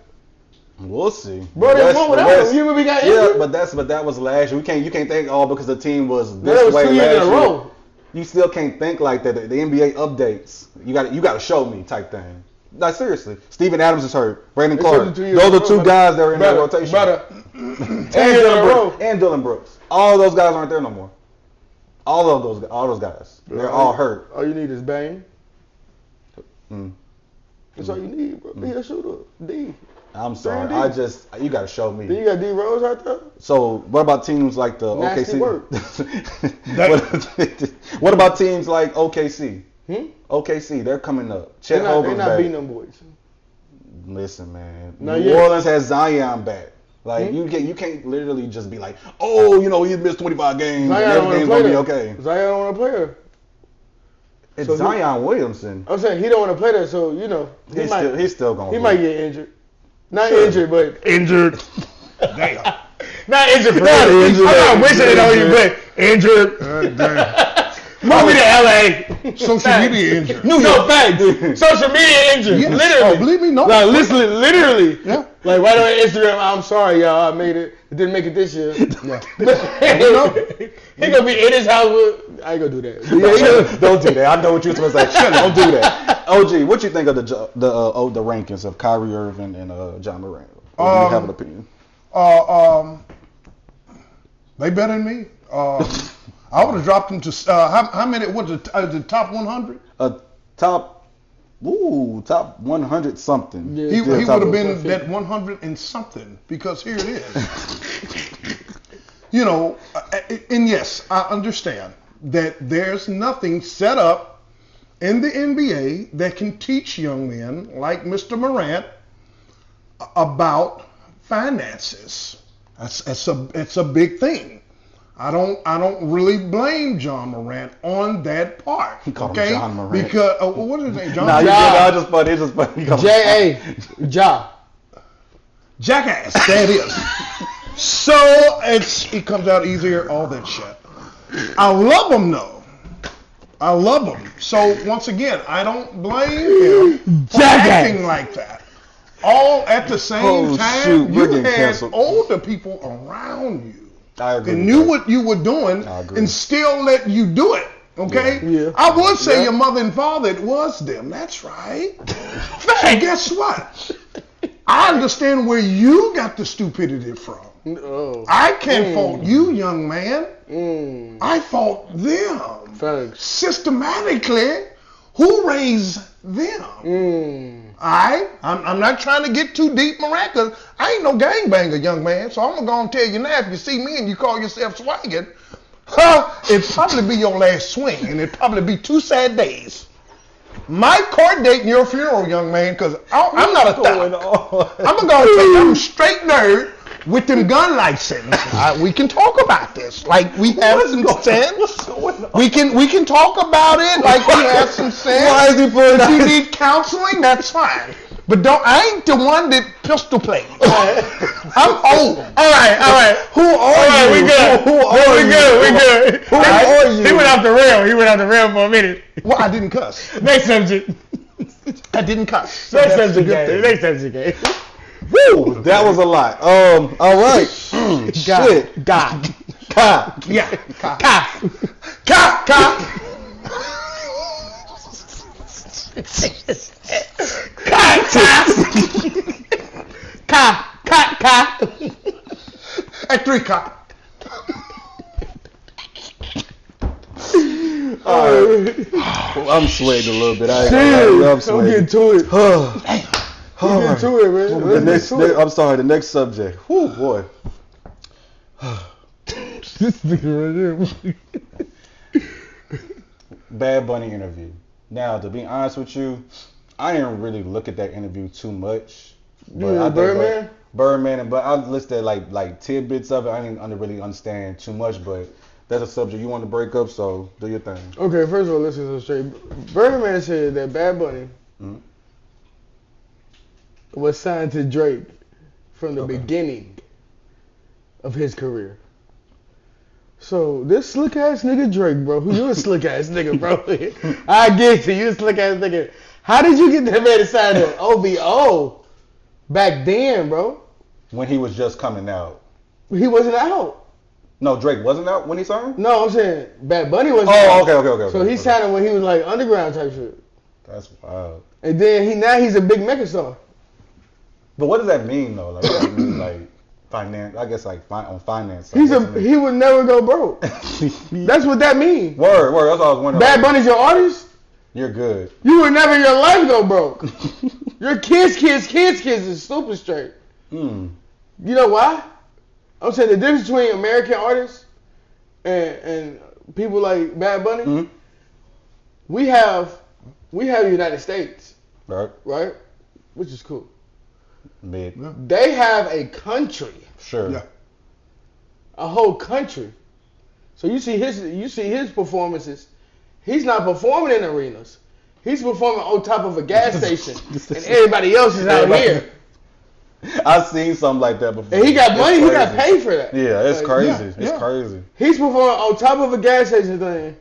We'll see. Bro, they won without him. You remember we got injured? Yeah, but that was last year. You can't think because the team was this that was way 2 years last in a row. You still can't think like that. The NBA updates. You got to show me type thing. Like, seriously. Steven Adams is hurt. Brandon Clark. Those are two guys that are in that rotation. And Dylan Brooks. All those guys aren't there no more. All those guys. They're all hurt. All you need is Bane. That's all you need, bro. Be a shooter. D. I'm sorry. You got to show me. Then you got D Rose out there. So what about teams like the Nasty OKC? Work. What about teams like OKC? OKC, they're coming up. Chet Holmgren's back. They're not beating them boys. Listen, man. New Orleans has Zion back. Like you can't literally just be like, he missed 25 games. Zion and everything's gonna be okay. Zion don't want to play her. It's so Zion Williamson. I'm saying he don't want to play that, so he's still gonna. He might get injured. Not injured, but injured. Damn. Not injured. Not injured. I'm not wishing it on you, but injured. Damn. Move me to LA. Social media injured. No, fact, dude. Social media injured. Yes. Literally. Oh, believe me, no. Like, literally. Yeah. Like, right on Instagram, I'm sorry, y'all. I made it. It didn't make it this year. Yeah. He gonna be in his house with. I ain't gonna do that. Don't do that. I know what you're supposed to say. Don't do that. OG, what you think of the rankings of Kyrie Irving and John Morant? Do you have an opinion? They better than me. I would have dropped him to how many? What the top 100? Top 100 something. Yeah. He would have been that 100 and something because here it is. And yes, I understand that there's nothing set up in the NBA that can teach young men like Mr. Morant about finances. It's a big thing. I don't really blame John Morant on that part. He called him John Morant. Because what is his name? John. It's just funny. J.A. Ja. Jackass. That is. So it comes out easier. All that shit. I love him though. I love him. So once again, I don't blame him for acting like that. All at the same time, you had older people around you. I agree. And knew what you were doing and still let you do it. Okay? Yeah. I would say your mother and father, it was them. That's right. So guess what? I understand where you got the stupidity from. Oh. I can't fault you, young man. I fault them. Thanks. Systematically, who raised them? Alright? I'm not trying to get too deep, Maracas. I ain't no gangbanger, young man. So I'm going to tell you now, if you see me and you call yourself swagging, it'd probably be your last swing, and it'd probably be 2 sad days. My court date and your funeral, young man, because I'm not a thug. I'm going to tell you, I'm a straight nerd with them gun license. We can talk about this like we have some sense. What's going on? We can talk about it like we have some sense. Why is he putting If you need counseling, that's fine. But I ain't the one that pistol plays. I'm old. All right. Who are you? We good. Who are you? We good. Who are you? He went off the rail for a minute. Well, I didn't cuss. Next subject. I didn't cuss. So Next that's a subject. good thing. Next subject. Woo! That was a lot. All right. Shit. God. Yeah. At 3 o'clock. I'm sweating a little bit. I'm Don't sweating. get to it. Get to it, man. I'm sorry. The next subject. Whoo, boy. This nigga right here. Bad Bunny interview. Now, to be honest with you, I didn't really look at that interview too much. But I think Birdman? Birdman, but I listed like tidbits of it. I didn't really understand too much, but that's a subject you want to break up, so do your thing. Okay, first of all, listen to straight. Birdman said that Bad Bunny was signed to Drake from the beginning of his career. So this slick ass nigga Drake, bro, you a slick ass nigga, bro. I get you a slick ass nigga. How did you get that man to sign to OVO back then, bro? When he was just coming out. He wasn't out. No, Drake wasn't out when he signed? No, I'm saying Bad Bunny wasn't out. Okay. So he signed him when he was like underground type shit. That's wild. And then he's a big mega star. But what does that mean though? Like, what does that mean, like finance? I guess like on finance. He would never go broke. That's what that means. Word. That's what I was wondering. Bad Bunny's your artist. You're good. You would never in your life go broke. Your kids is super straight. You know why? I'm saying the difference between American artists and people like Bad Bunny. We have the United States, right? Which is cool. Mid. They have a country. Sure. Yeah. A whole country. So you see his performances. He's not performing in arenas. He's performing on top of a gas station, and everybody else is out here. I've seen something like that before. And he got money. He got paid for that. Yeah, it's Like, crazy. yeah. It's crazy. He's performing on top of a gas station thing.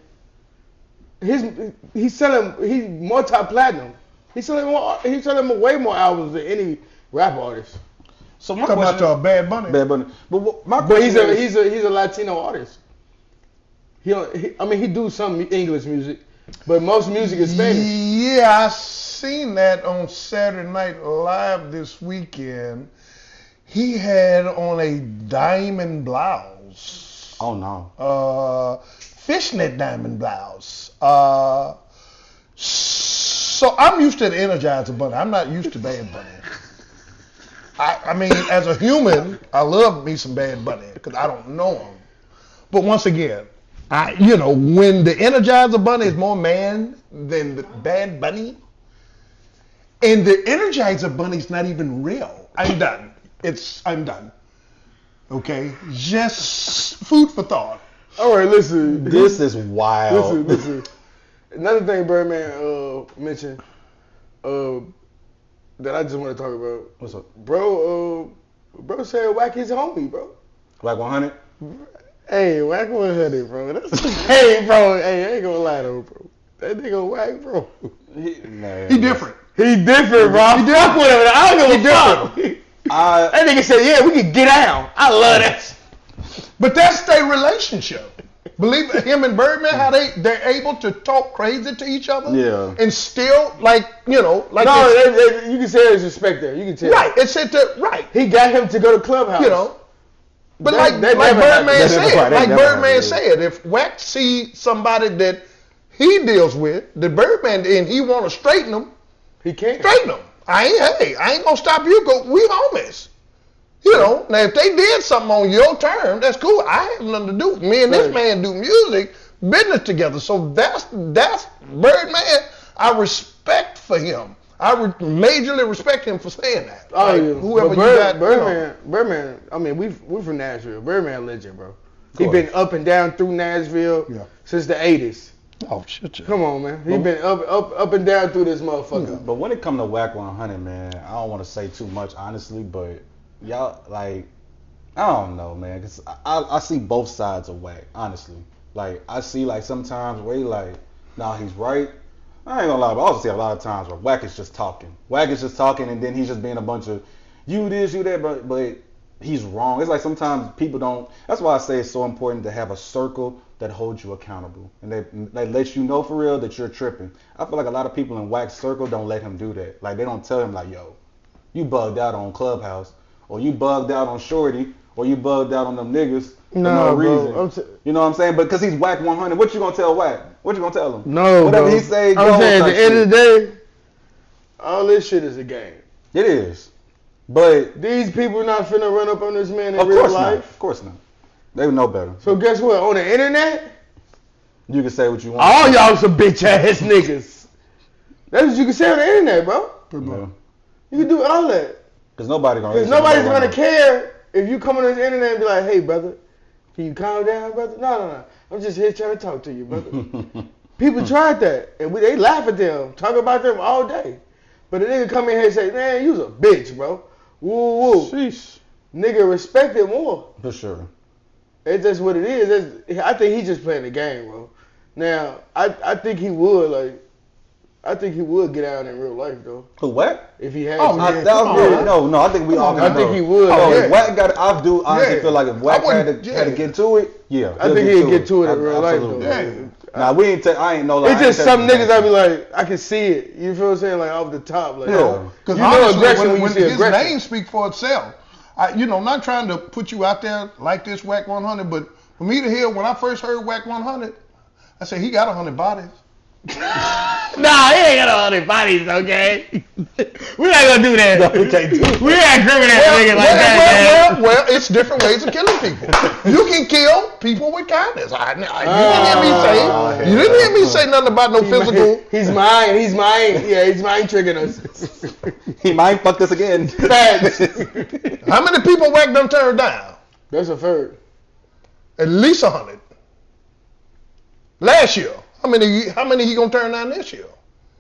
He's multi-platinum. He's selling way more albums than any rap artist. So my Talking question about Bad Bunny. Bad Bunny. But my But question he's a Latino artist. He do some English music, but most music is Spanish. Yeah, I seen that on Saturday Night Live this weekend. He had on a diamond blouse. Oh no. Fishnet diamond blouse. So I'm used to the Energizer Bunny. I'm not used to Bad Bunny. I mean, as a human, I love me some Bad Bunny because I don't know him. But once again, when the Energizer Bunny is more man than the Bad Bunny, and the Energizer Bunny's not even real, I'm done. I'm done. Okay? Just food for thought. All right, listen. This is wild. Listen. Another thing Birdman mentioned that I just want to talk about. What's up? Bro said Wack his homie, bro. Like 100? Hey, Wack 100, bro. Hey, bro. Hey, I ain't gonna lie though, bro. That nigga Wack, bro. He different. He different, bro. He different. Whatever. I don't give a fuck. That nigga said, yeah, we can get down. I love that. But that's their relationship. Believe him and Birdman, how they're able to talk crazy to each other. Yeah. And still, like, you know, like. No, you can say there's respect there. You can tell. Right. It's at the, right. He got him to go to Clubhouse. You know. But That like never Birdman happened. said, if Wack see somebody that he deals with, that Birdman, and he want to straighten them, he can't. straighten them. I ain't gonna stop you. We homies. You know, now if they did something on your term, that's cool. I have nothing to do. Me and this man do music, business together. So that's Birdman. I respect for him. I majorly respect him for saying that. Oh, like, yeah. Whoever Birdman. I mean, we're from Nashville. Birdman legend, bro. He been up and down through Nashville since the '80s. Oh shit! Come on, man. He been up and down through this motherfucker. But when it come to Wack 100, man, I don't want to say too much, honestly, but y'all, like, I don't know, man, because I see both sides of Wack, honestly. Like, I see, like, sometimes where he like, nah, he's right. I ain't gonna lie, but I also see a lot of times where Wack is just talking. Wack is just talking, and then he's just being a bunch of, you this, you that, but he's wrong. It's like sometimes people don't, that's why I say it's so important to have a circle that holds you accountable. And they let you know for real that you're tripping. I feel like a lot of people in Wack's circle don't let him do that. Like, they don't tell him, like, yo, you bugged out on Clubhouse, or you bugged out on Shorty, or you bugged out on them niggas for no reason. You know what I'm saying? But because he's Wack 100, what you gonna tell Wack? What you gonna tell him? No, whatever bro. he say, I'm saying at the end of the day, all this shit is a game. It is. But these people not finna run up on this man in real life. Of course not. They would know better. So guess what? On the internet, you can say what you want. All y'all some bitch ass niggas. That's what you can say on the internet, bro. Yeah. You can do all that. Because nobody's gonna care if you come on this internet and be like, hey, brother, can you calm down, brother? No. I'm just here trying to talk to you, brother. People tried that, and they laugh at them, talk about them all day. But the nigga come in here and say, man, you's a bitch, bro. Woo. Sheesh. Nigga respect it more. For sure. It's just what it is. I think he's just playing the game, bro. Now, I think he would, get out in real life, though. Who, Wack? If he had no, I think we all I think he would. If Wack I do honestly feel like if Wack had to get to it, I think he'd get to it in real life, though. Yeah. Nah, I ain't no lie. It's just some niggas I be like, I can see it. You feel what I'm saying? Like off the top. Like, because honestly, when his name speak for itself. Not trying to put you out there like this Wack 100, but for me to hear, when I first heard Wack 100, I said, he got 100 bodies. Nah, he ain't got 100 bodies, okay? We're not gonna do that. No, we can't do it. We're not criminal niggas like that, man. Well, it's different ways of killing people. You can kill people with kindness. You didn't hear me say nothing about no physical. He's mine. Yeah, he's mind triggering us. He mind fucked us again. Facts. How many people Wack done turned down? That's a third. At least 100. Last year. How many he gonna turn down this year?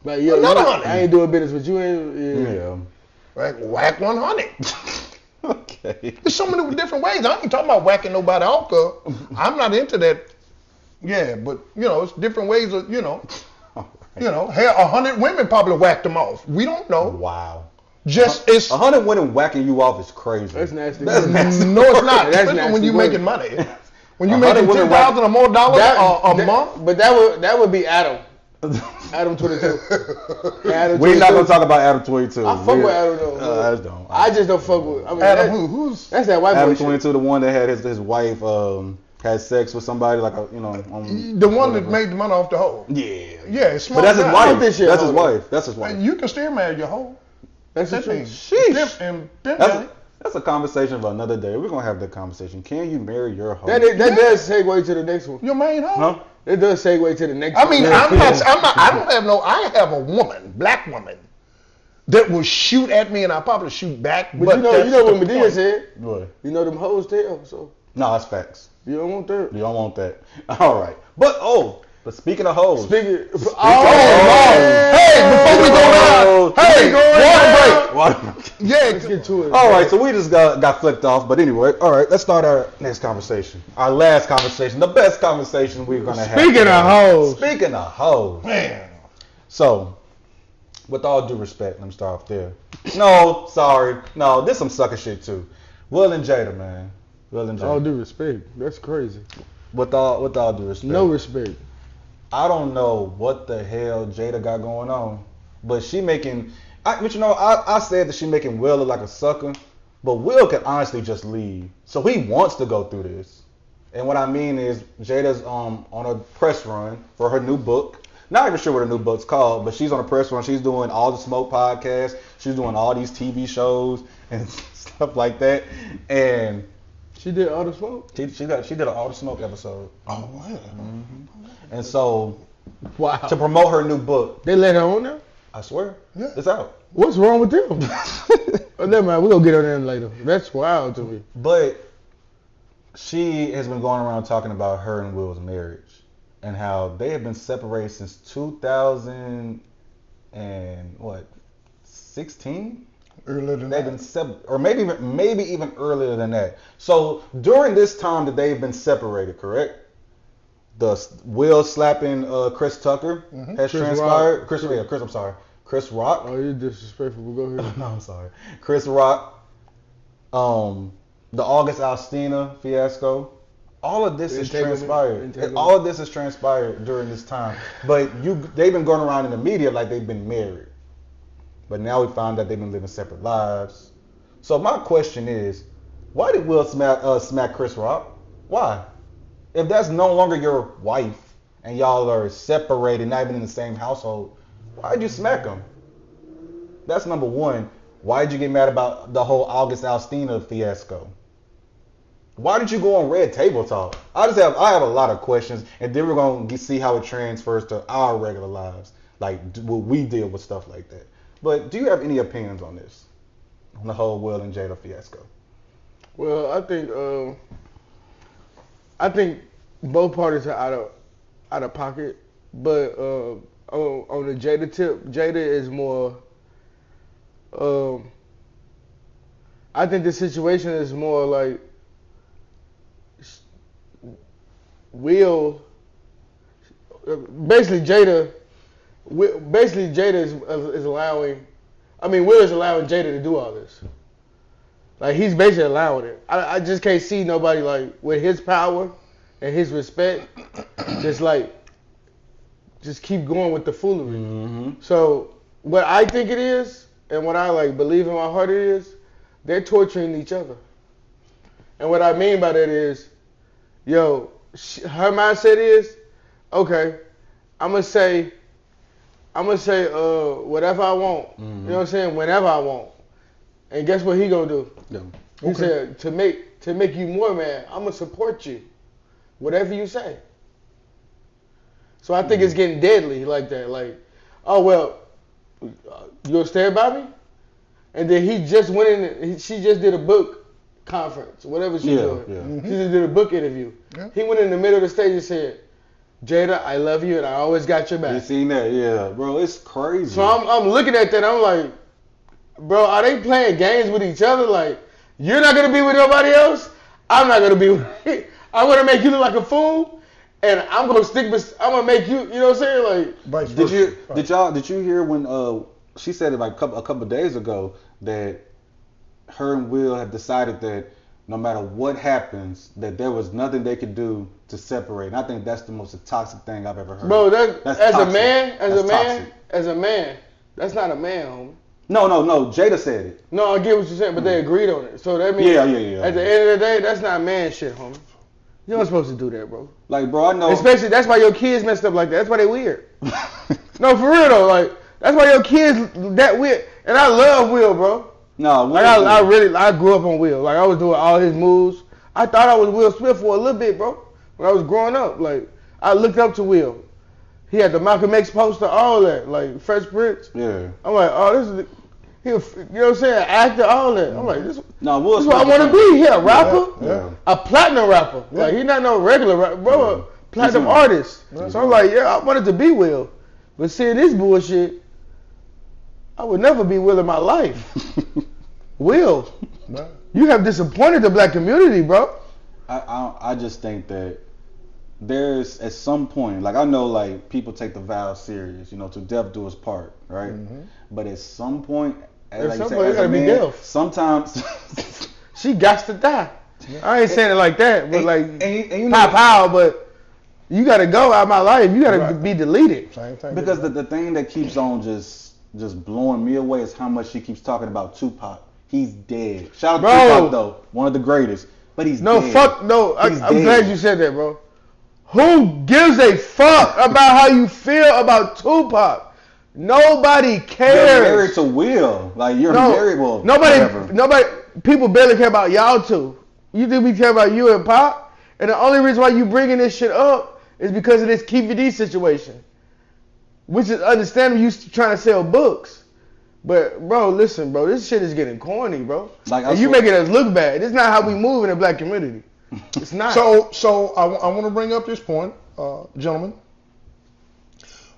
But yeah, another 100. I ain't doing business with you. Yeah. Right, Wack 100. Okay. There's so many different ways. I ain't talking about whacking nobody off, cause I'm not into that. Yeah, but it's different ways of hell, 100 women probably whacked them off. We don't know. Wow. It's 100 women whacking you off is crazy. That's nasty. No, it's not. Especially when you're making money. When you making $10,000 or more dollars a month. But that would be Adam. Adam 22. We're not gonna talk about Adam 22. I fuck with Adam though. I just don't fuck with. Adam who's? That's that white boy. Adam 22, the one that had his wife had sex with somebody like the one that made the money off the hoe. Yeah. Yeah, it's smart. But that's his wife. That's his wife. You can still marry your hoe. That's the truth. Sheesh. That's a conversation for another day. We're gonna have that conversation. Can you marry your hoe? That does segue to the next one. Your main hoe? Huh? It does segue to the next one. I mean, I have a woman, black woman, that will shoot at me and I'll probably shoot back. But you know what Medea said? What? You know them hoes tell, so. No, that's facts. You don't want that. You don't want that. All right. But speaking of hoes. Hey, before we go down. Water break. Yeah, let's get to it. All right, so we just got flipped off. But anyway, all right, let's start our next conversation. Our last conversation, the best conversation we're going to have. Speaking of hoes. Man. So, with all due respect, let me start off there. No, sorry. No, this some sucker shit too. Will and Jada, man. Will and Jada. All due respect. That's crazy. with all due respect. No respect. I don't know what the hell Jada got going on, but she making. I said that she making Will look like a sucker, but Will can honestly just leave. So he wants to go through this. And what I mean is Jada's on a press run for her new book. Not even sure what her new book's called, but she's on a press run. She's doing all the Smoke podcasts. She's doing all these TV shows and stuff like that. And she did All the Smoke? She did an All the Smoke episode. Oh, wow. Mm-hmm. And so, wow. To promote her new book. They let her on there? I swear. Yeah. It's out. What's wrong with them? Oh, never mind. We're going to get on there later. That's wild to me. But she has been going around talking about her and Will's marriage and how they have been separated since 2016. Earlier than they've that. been or maybe even earlier than that. So during this time that they've been separated, correct? The Will slapping Chris Tucker has transpired. Chris Rock. Oh, you're disrespectful. Go ahead. No, I'm sorry. Chris Rock. The August Alsina fiasco. All of this has transpired. All of this has transpired during this time. But they've been going around in the media like they've been married. But now we found that they've been living separate lives. So my question is, why did Will smack Chris Rock? Why? If that's no longer your wife and y'all are separated, not even in the same household, why'd you smack him? That's number one. Why'd you get mad about the whole August Alsina fiasco? Why did you go on Red Table Talk? I have a lot of questions, and then we're gonna see how it transfers to our regular lives. Like, will we deal with stuff like that? But do you have any opinions on this, on the whole Will and Jada fiasco? Well, I think both parties are out of pocket, but on the Jada tip, Jada is more. I think the situation is more like Will. Basically, Jada is allowing. I mean, Will is allowing Jada to do all this. Like, he's basically allowing it. I just can't see nobody, like, with his power and his respect, just keep going with the foolery. Mm-hmm. So what I think it is, and what I believe in my heart it is, they're torturing each other. And what I mean by that is, her mindset is, okay, I'm gonna say whatever I want. Mm-hmm. You know what I'm saying? Whenever I want. And guess what he gonna do? Yeah. He said, to make you more mad, I'm gonna support you. Whatever you say. So I think it's getting deadly like that. Like, oh well, you gonna stand by me? And then he just went in. She just did a book conference, whatever she's doing. Yeah. Mm-hmm. She just did a book interview. Yeah. He went in the middle of the stage and said, "Jada, I love you and I always got your back." You seen that? Yeah, bro, it's crazy. So I'm looking at that. I'm like, bro, are they playing games with each other? Like, you're not gonna be with nobody else. I'm not gonna be with. I'm gonna make you look like a fool, and I'm gonna I'm gonna make you. You know what I'm saying? Like, did you hear when she said it like a couple of days ago that her and Will had decided that no matter what happens, that there was nothing they could do to separate. And I think that's the most toxic thing I've ever heard. Bro, that's as toxic. As a man, that's not a man, homie. No. Jada said it. No, I get what you're saying, but they agreed on it. So that means yeah. At the end of the day, that's not man shit, homie. You're not supposed to do that, bro. Like, bro, I know. Especially, that's why your kids messed up like that. That's why they weird. No, for real though. Like, that's why your kids that weird. And I love Will, bro. No, Will. I grew up on Will. Like, I was doing all his moves. I thought I was Will Smith for a little bit, bro. When I was growing up, like, I looked up to Will. He had the Malcolm X poster, all that, like Fresh Prince. Yeah. I'm like, oh, this is. You know what I'm saying? Actor, all that. I'm like, this is what I want to be. He a rapper, a platinum rapper. Yeah. Like, he's not no regular rapper, bro. A platinum artist. Yeah. So I'm like, I wanted to be Will, but seeing this bullshit, I would never be Will in my life. Will, you have disappointed the black community, bro. I just think that there's at some point, like, I know, like, people take the vow serious, you know, to death do his part, right? Mm-hmm. But at some point, you gotta be deaf. Sometimes she got to die. I ain't saying it like that, but like and you know, pow, but you gotta go out of my life. You gotta be deleted. Same thing. because the thing that keeps on just blowing me away is how much she keeps talking about Tupac. He's dead. Shout out to Tupac though, one of the greatest. But he's dead. I'm glad you said that, bro. Who gives a fuck about how you feel about Tupac? Nobody cares. You're married to Will. Like you're married. Well, nobody. People barely care about y'all two. You think we care about you and Pop? And the only reason why you bringing this shit up is because of this KVD situation, which is understandable. You trying to sell books, but bro, listen, bro, this shit is getting corny, bro. Like, and you making us look bad. This is not how we move in the black community. It's not. So I want to bring up this point, gentlemen.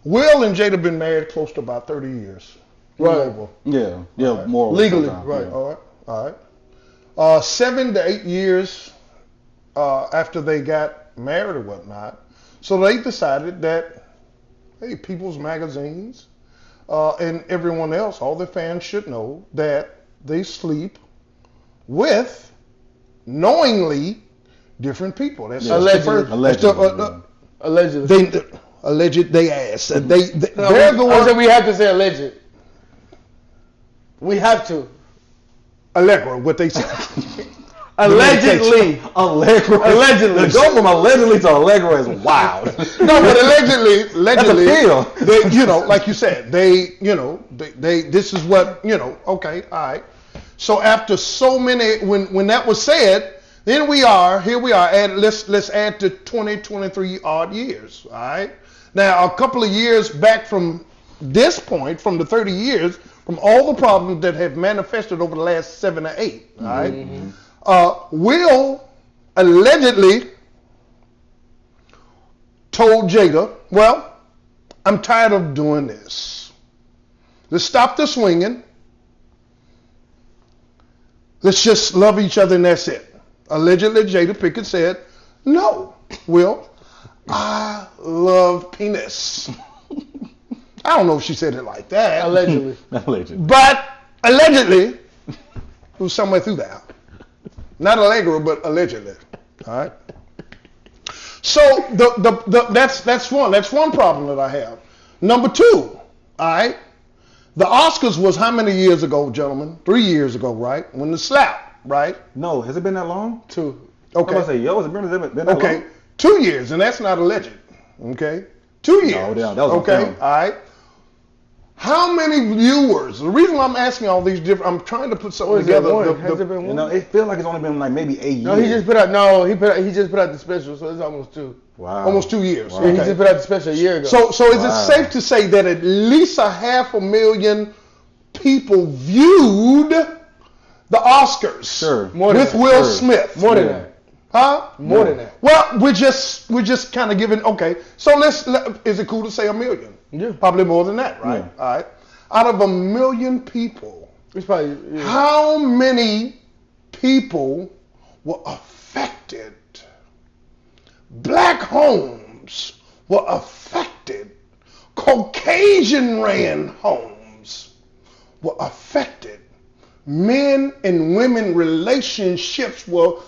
Will and Jada have been married close to about 30 years. Right. Yeah, right. More legally, sometimes. right. Yeah. All right. 7 to 8 years after they got married or whatnot, so they decided that, hey, People's Magazines and everyone else, all their fans should know that they sleep with knowingly different people. That's Allegedly. Alleged they ass. They're the ones that we have to say alleged. We have to. Allegra, what they say. Allegedly. Allegedly. To go from allegedly to Allegra is wild. No, but allegedly, That's a they, like you said, they, this is what, okay, all right. So after so many, when that was said, here we are, and let's add to 23 odd years, all right? Now, a couple of years back from this point, from the 30 years, from all the problems that have manifested over the last 7 or 8, all right? Mm-hmm. Will allegedly told Jada, well, I'm tired of doing this. Let's stop the swinging. Let's just love each other and that's it. Allegedly, Jada Pickett said, no, Will, I love penis. I don't know if she said it like that. Allegedly. But allegedly, it was somewhere through there. Not Allegra, but allegedly. All right. So that's one problem that I have. Number 2, all right. The Oscars was how many years ago, gentlemen? 3 years ago, right? When the slap, right? No, has it been that long? 2. I'm Okay. gonna say, has it been that long? Okay. 2 years, and that's not alleged. Okay. 2 years. No, that was okay. All right. How many viewers? The reason why I'm asking all these different, I'm trying to put something together. Has it been one? It feels like it's only been like maybe 8 years. No, he just put out. He just put out the special, so it's almost 2. Wow. Almost 2 years. Wow. Okay. He just put out the special a year ago. So is it safe to say that at least 500,000 people viewed the Oscars? Sure. With Will Smith. More than that. Huh? More than that. Well, we're just kind of giving. Okay. So is it cool to say 1 million? Yeah. Probably more than that, right? Yeah. All right. Out of 1 million people, It's probably, how many people were affected? Black homes were affected. Caucasian ran homes were affected. Men and women relationships were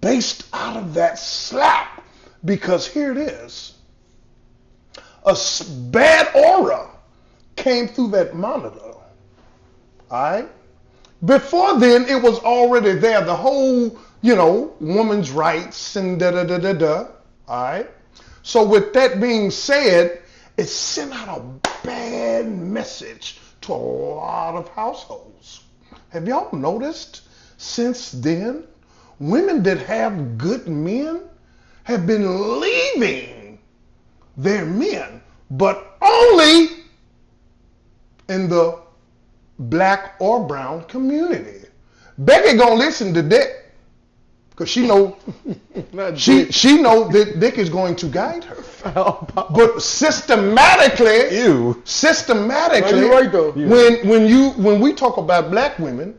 based out of that slap, because here it is. A bad aura came through that monitor. All right? Before then, it was already there. The whole, women's rights and da-da-da-da-da. All right? So with that being said, it sent out a bad message to a lot of households. Have y'all noticed since then, women that have good men have been leaving their men, but only in the black or brown community. Becky gonna listen to Dick, because she know she know that Dick is going to guide her. But systematically, you're right, though. when we talk about black women,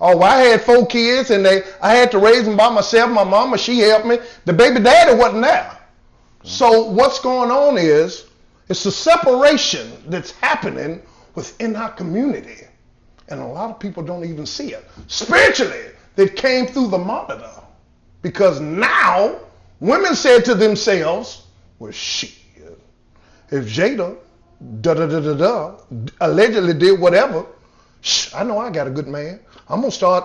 I had 4 kids and I had to raise them by myself. My mama, she helped me. The baby daddy wasn't there. So what's going on is it's a separation that's happening within our community. And a lot of people don't even see it. Spiritually, that came through the monitor. Because now women said to themselves, well, shit, if Jada allegedly did whatever, I know I got a good man. I'm going to start.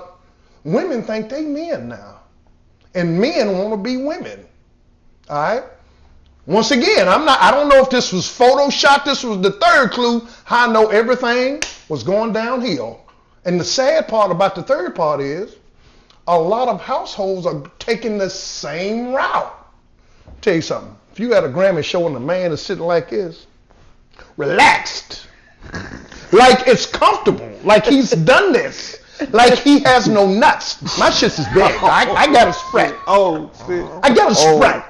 Women think they men now. And men want to be women. All right? Once again, I don't know if this was Photoshop. This was the third clue how I know everything was going downhill. And the sad part about the third part is a lot of households are taking the same route. Tell you something. If you had a Grammy show and the man is sitting like this, relaxed, like it's comfortable, like he's done this, like he has no nuts. My shit is big. I got a spread. Oh, shit. I got a spread.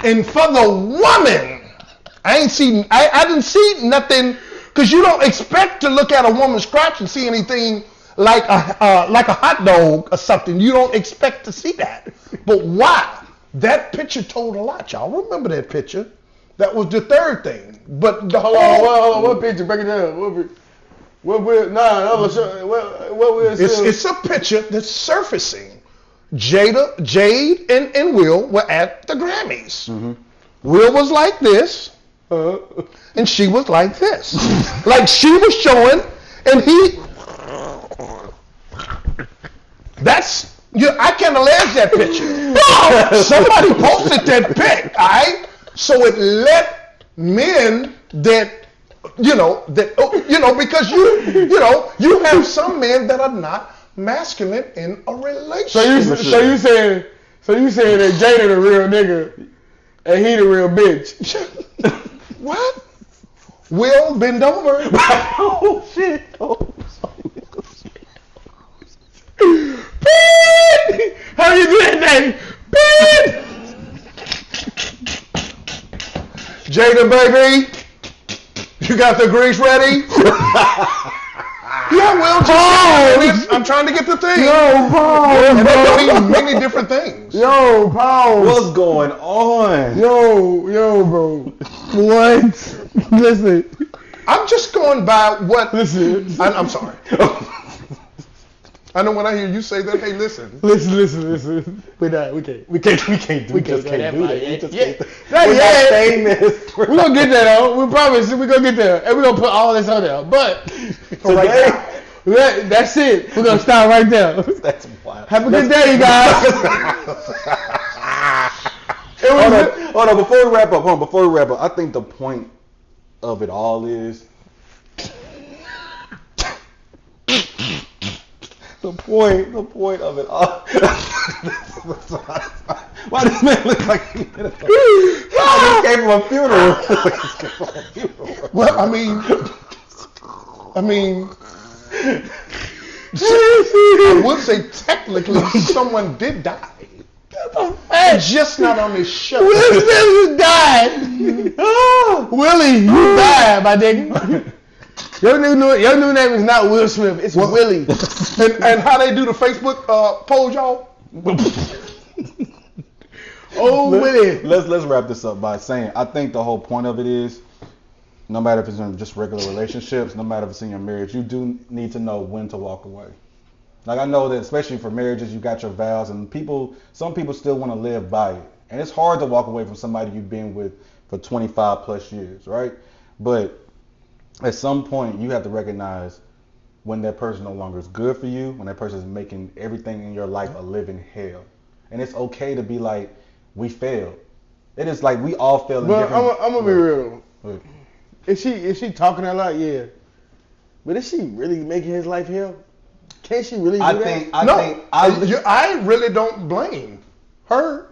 And for the woman, I didn't see nothing, because you don't expect to look at a woman's crotch and see anything like a hot dog or something. You don't expect to see that. But why? That picture told a lot, y'all. Remember that picture? That was the third thing. But the Hold on. What picture? Break it down. It's a picture that's surfacing. Jade and Will were at the Grammys. Mm-hmm. Will was like this, and she was like this. Like she was showing, and he. I can't allege that picture. Somebody posted that pic, all right? So it let men because you have some men that are not masculine in a relationship. So you saying that Jada the real nigga and he the real bitch? What? Will, bend over. Oh shit! How you do that thing? Jada, baby, you got the grease ready? Yeah, Will, I'm trying to get the thing. Yo, pause. And that can mean many different things. Yo, pause. What's going on? Yo, bro. What? Listen. I'm just going by what. Listen. I'm sorry. I know when I hear you say that, hey, listen. Listen. We can't do that. We just can't do that. We're gonna get there though. We promise we're gonna get there. And we're gonna put all this on there. But today, that's it. We're gonna stop right there. That's wild. Have a good day, you guys. Hold on, before we wrap up, I think the point of it all is the point of it all. Why does this man look like he came from a funeral? Well, I would say technically someone did die. Just not on this show. Will Smith died. Willie, you died, my nigga. Your new name is not Will Smith. It's Willie. And how they do the Facebook poll, y'all? Willie. Let's wrap this up by saying I think the whole point of it is, no matter if it's in just regular relationships, no matter if it's in your marriage, you do need to know when to walk away. Like I know that especially for marriages, you got your vows, and some people still want to live by it. And it's hard to walk away from somebody you've been with for 25 plus years, right? But at some point, you have to recognize when that person no longer is good for you, when that person is making everything in your life a living hell. And it's okay to be like, we failed. It is like we all fail in different ways. I'm gonna be real. Is she talking a lot? Yeah. But is she really making his life hell? Can she really do that? I really don't blame her.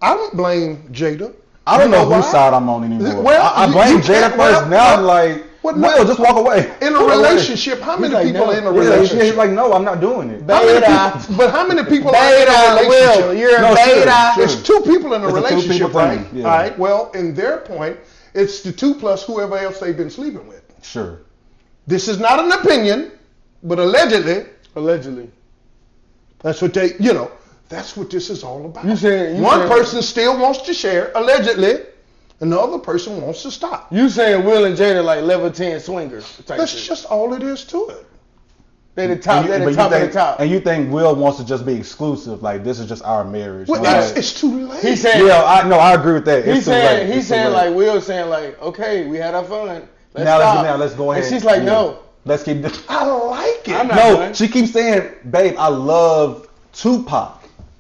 I don't blame Jada. I don't know whose side I'm on anymore. Well, I blame Jada first. Now I'm like, Will, just walk away. In a relationship, how many people are in a relationship? He's like, no, I'm not doing it. But how many people are in a relationship? Will, you're a beta. There's two people in a relationship, right? Yeah. All right. Well, in their point, it's the two plus whoever else they've been sleeping with. Sure. This is not an opinion, but allegedly. That's what that's what this is all about. One person still wants to share, allegedly, and the other person wants to stop. You saying Will and Jada like level 10 swingers? That's just all it is to it. They the top. They the top of the top. And you think Will wants to just be exclusive? Like this is just our marriage? Well, like, it's too late. He said. Yeah, I agree with that. He's saying like Will saying like, okay, we had our fun. Let's go ahead. And she's like, no. Let's keep. I like it. No, she keeps saying, babe, I love Tupac.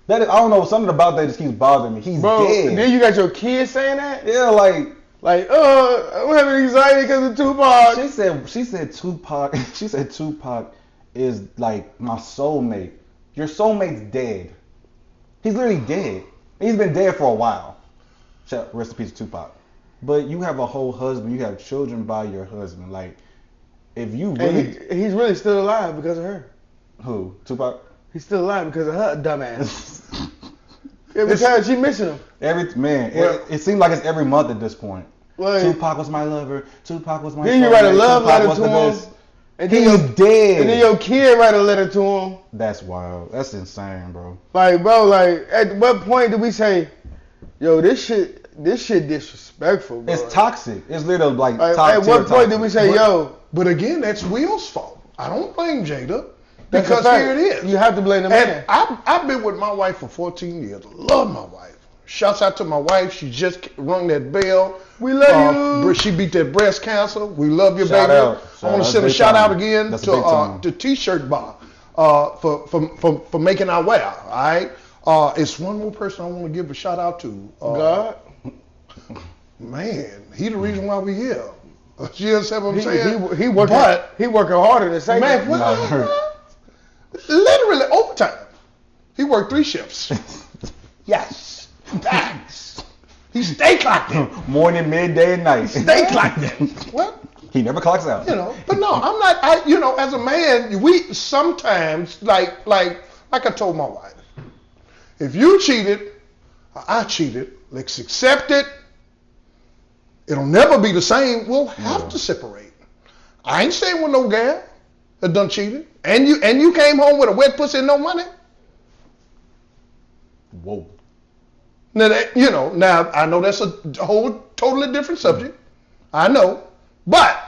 I don't know, something about that just keeps bothering me. He's dead. Then you got your kids saying that? Yeah, like, I'm having anxiety because of Tupac. She said Tupac. She said Tupac is like my soulmate. Your soulmate's dead. He's literally dead. He's been dead for a while. Rest in peace, Tupac. But you have a whole husband. You have children by your husband. Like, if you really, he's really still alive because of her. Who? Tupac? He's still alive because of her dumbass. Every time she missing him. It seems like it's every month at this point. Well, Tupac was my lover. Tupac was my. Then you write a love letter to him. And then he's dead. And then your kid write a letter to him. That's wild. That's insane, bro. Like, bro, like, at what point did we say, yo, this shit disrespectful, bro? It's toxic. It's literally like top at what point did we say, yo? But again, that's Will's fault. I don't blame Jada. Because here it is. You have to blame the man. I've been with my wife for 14 years. Love my wife. Shouts out to my wife. She just rung that bell. We love you. She beat that breast cancer. We love you, shout baby. Out. I want to send a shout out again to T-shirt bar for making our wear. All right. It's one more person I want to give a shout out to. God. Man, he the reason why we here. You understand what I'm saying? He working harder than say man. Literally overtime. He worked 3 shifts. Yes. Facts. He stay clocked in. Morning, midday, and night. Stay clocked in. What? He never clocks out. But no, I'm not. As a man, we sometimes like I told my wife, if you cheated, or I cheated, let's accept it. It'll never be the same. We'll have to separate. I ain't staying with no gal that done cheated. And you came home with a wet pussy and no money. Whoa. Now I know that's a whole totally different subject. I know. But,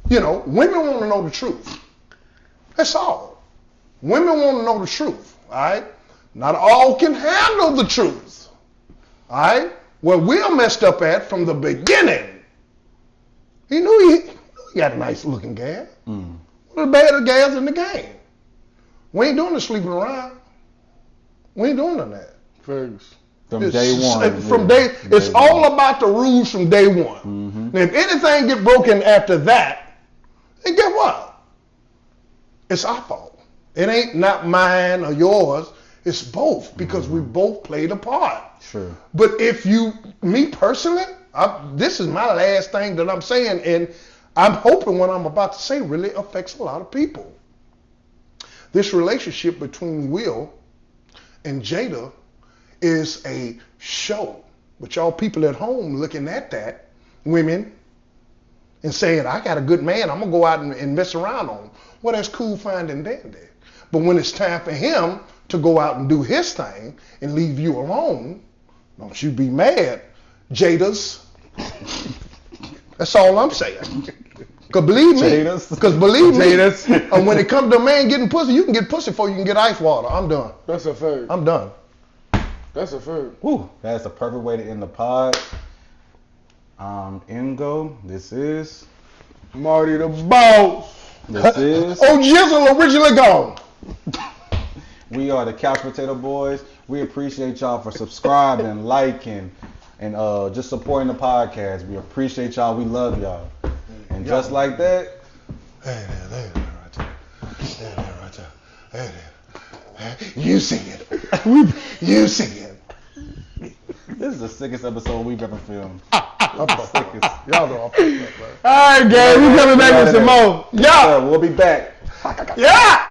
women want to know the truth. That's all. Women want to know the truth. All right? Not all can handle the truth. All right? Where Will messed up at from the beginning. He knew he got a nice looking gal. One of the better gals in the game. We ain't doing the sleeping around. We ain't doing none of that. Fergus. From day one. It's all about the rules from day one. Mm-hmm. Now, if anything get broken after that, then guess what? It's our fault. It ain't not mine or yours. It's both because we both played a part. Sure. But me personally, this is my last thing that I'm saying, and I'm hoping what I'm about to say really affects a lot of people. This relationship between Will and Jada is a show. But y'all people at home looking at that, women, and saying, I got a good man, I'm going to go out and mess around on him. Well, that's cool, fine, and dandy. But when it's time for him to go out and do his thing and leave you alone, don't you be mad, Jadas. That's all I'm saying. Because believe me, when it comes to a man getting pussy, you can get pussy before you can get ice water. I'm done. That's a fact. I'm done. That's a fact. Whew. That's the perfect way to end the pod. Ingo, this is Marty the Boss. This is Jizzle originally gone. We are the Couch Potato Boys. We appreciate y'all for subscribing, liking, and just supporting the podcast. We appreciate y'all. We love y'all. And just like that, hey there, right there. You sing it. You sing it. This is the sickest episode we've ever filmed. I'm the sickest. Y'all know I'm fucked up, man. All right, gang, we coming back with some more. Yeah, we'll be back. Yeah.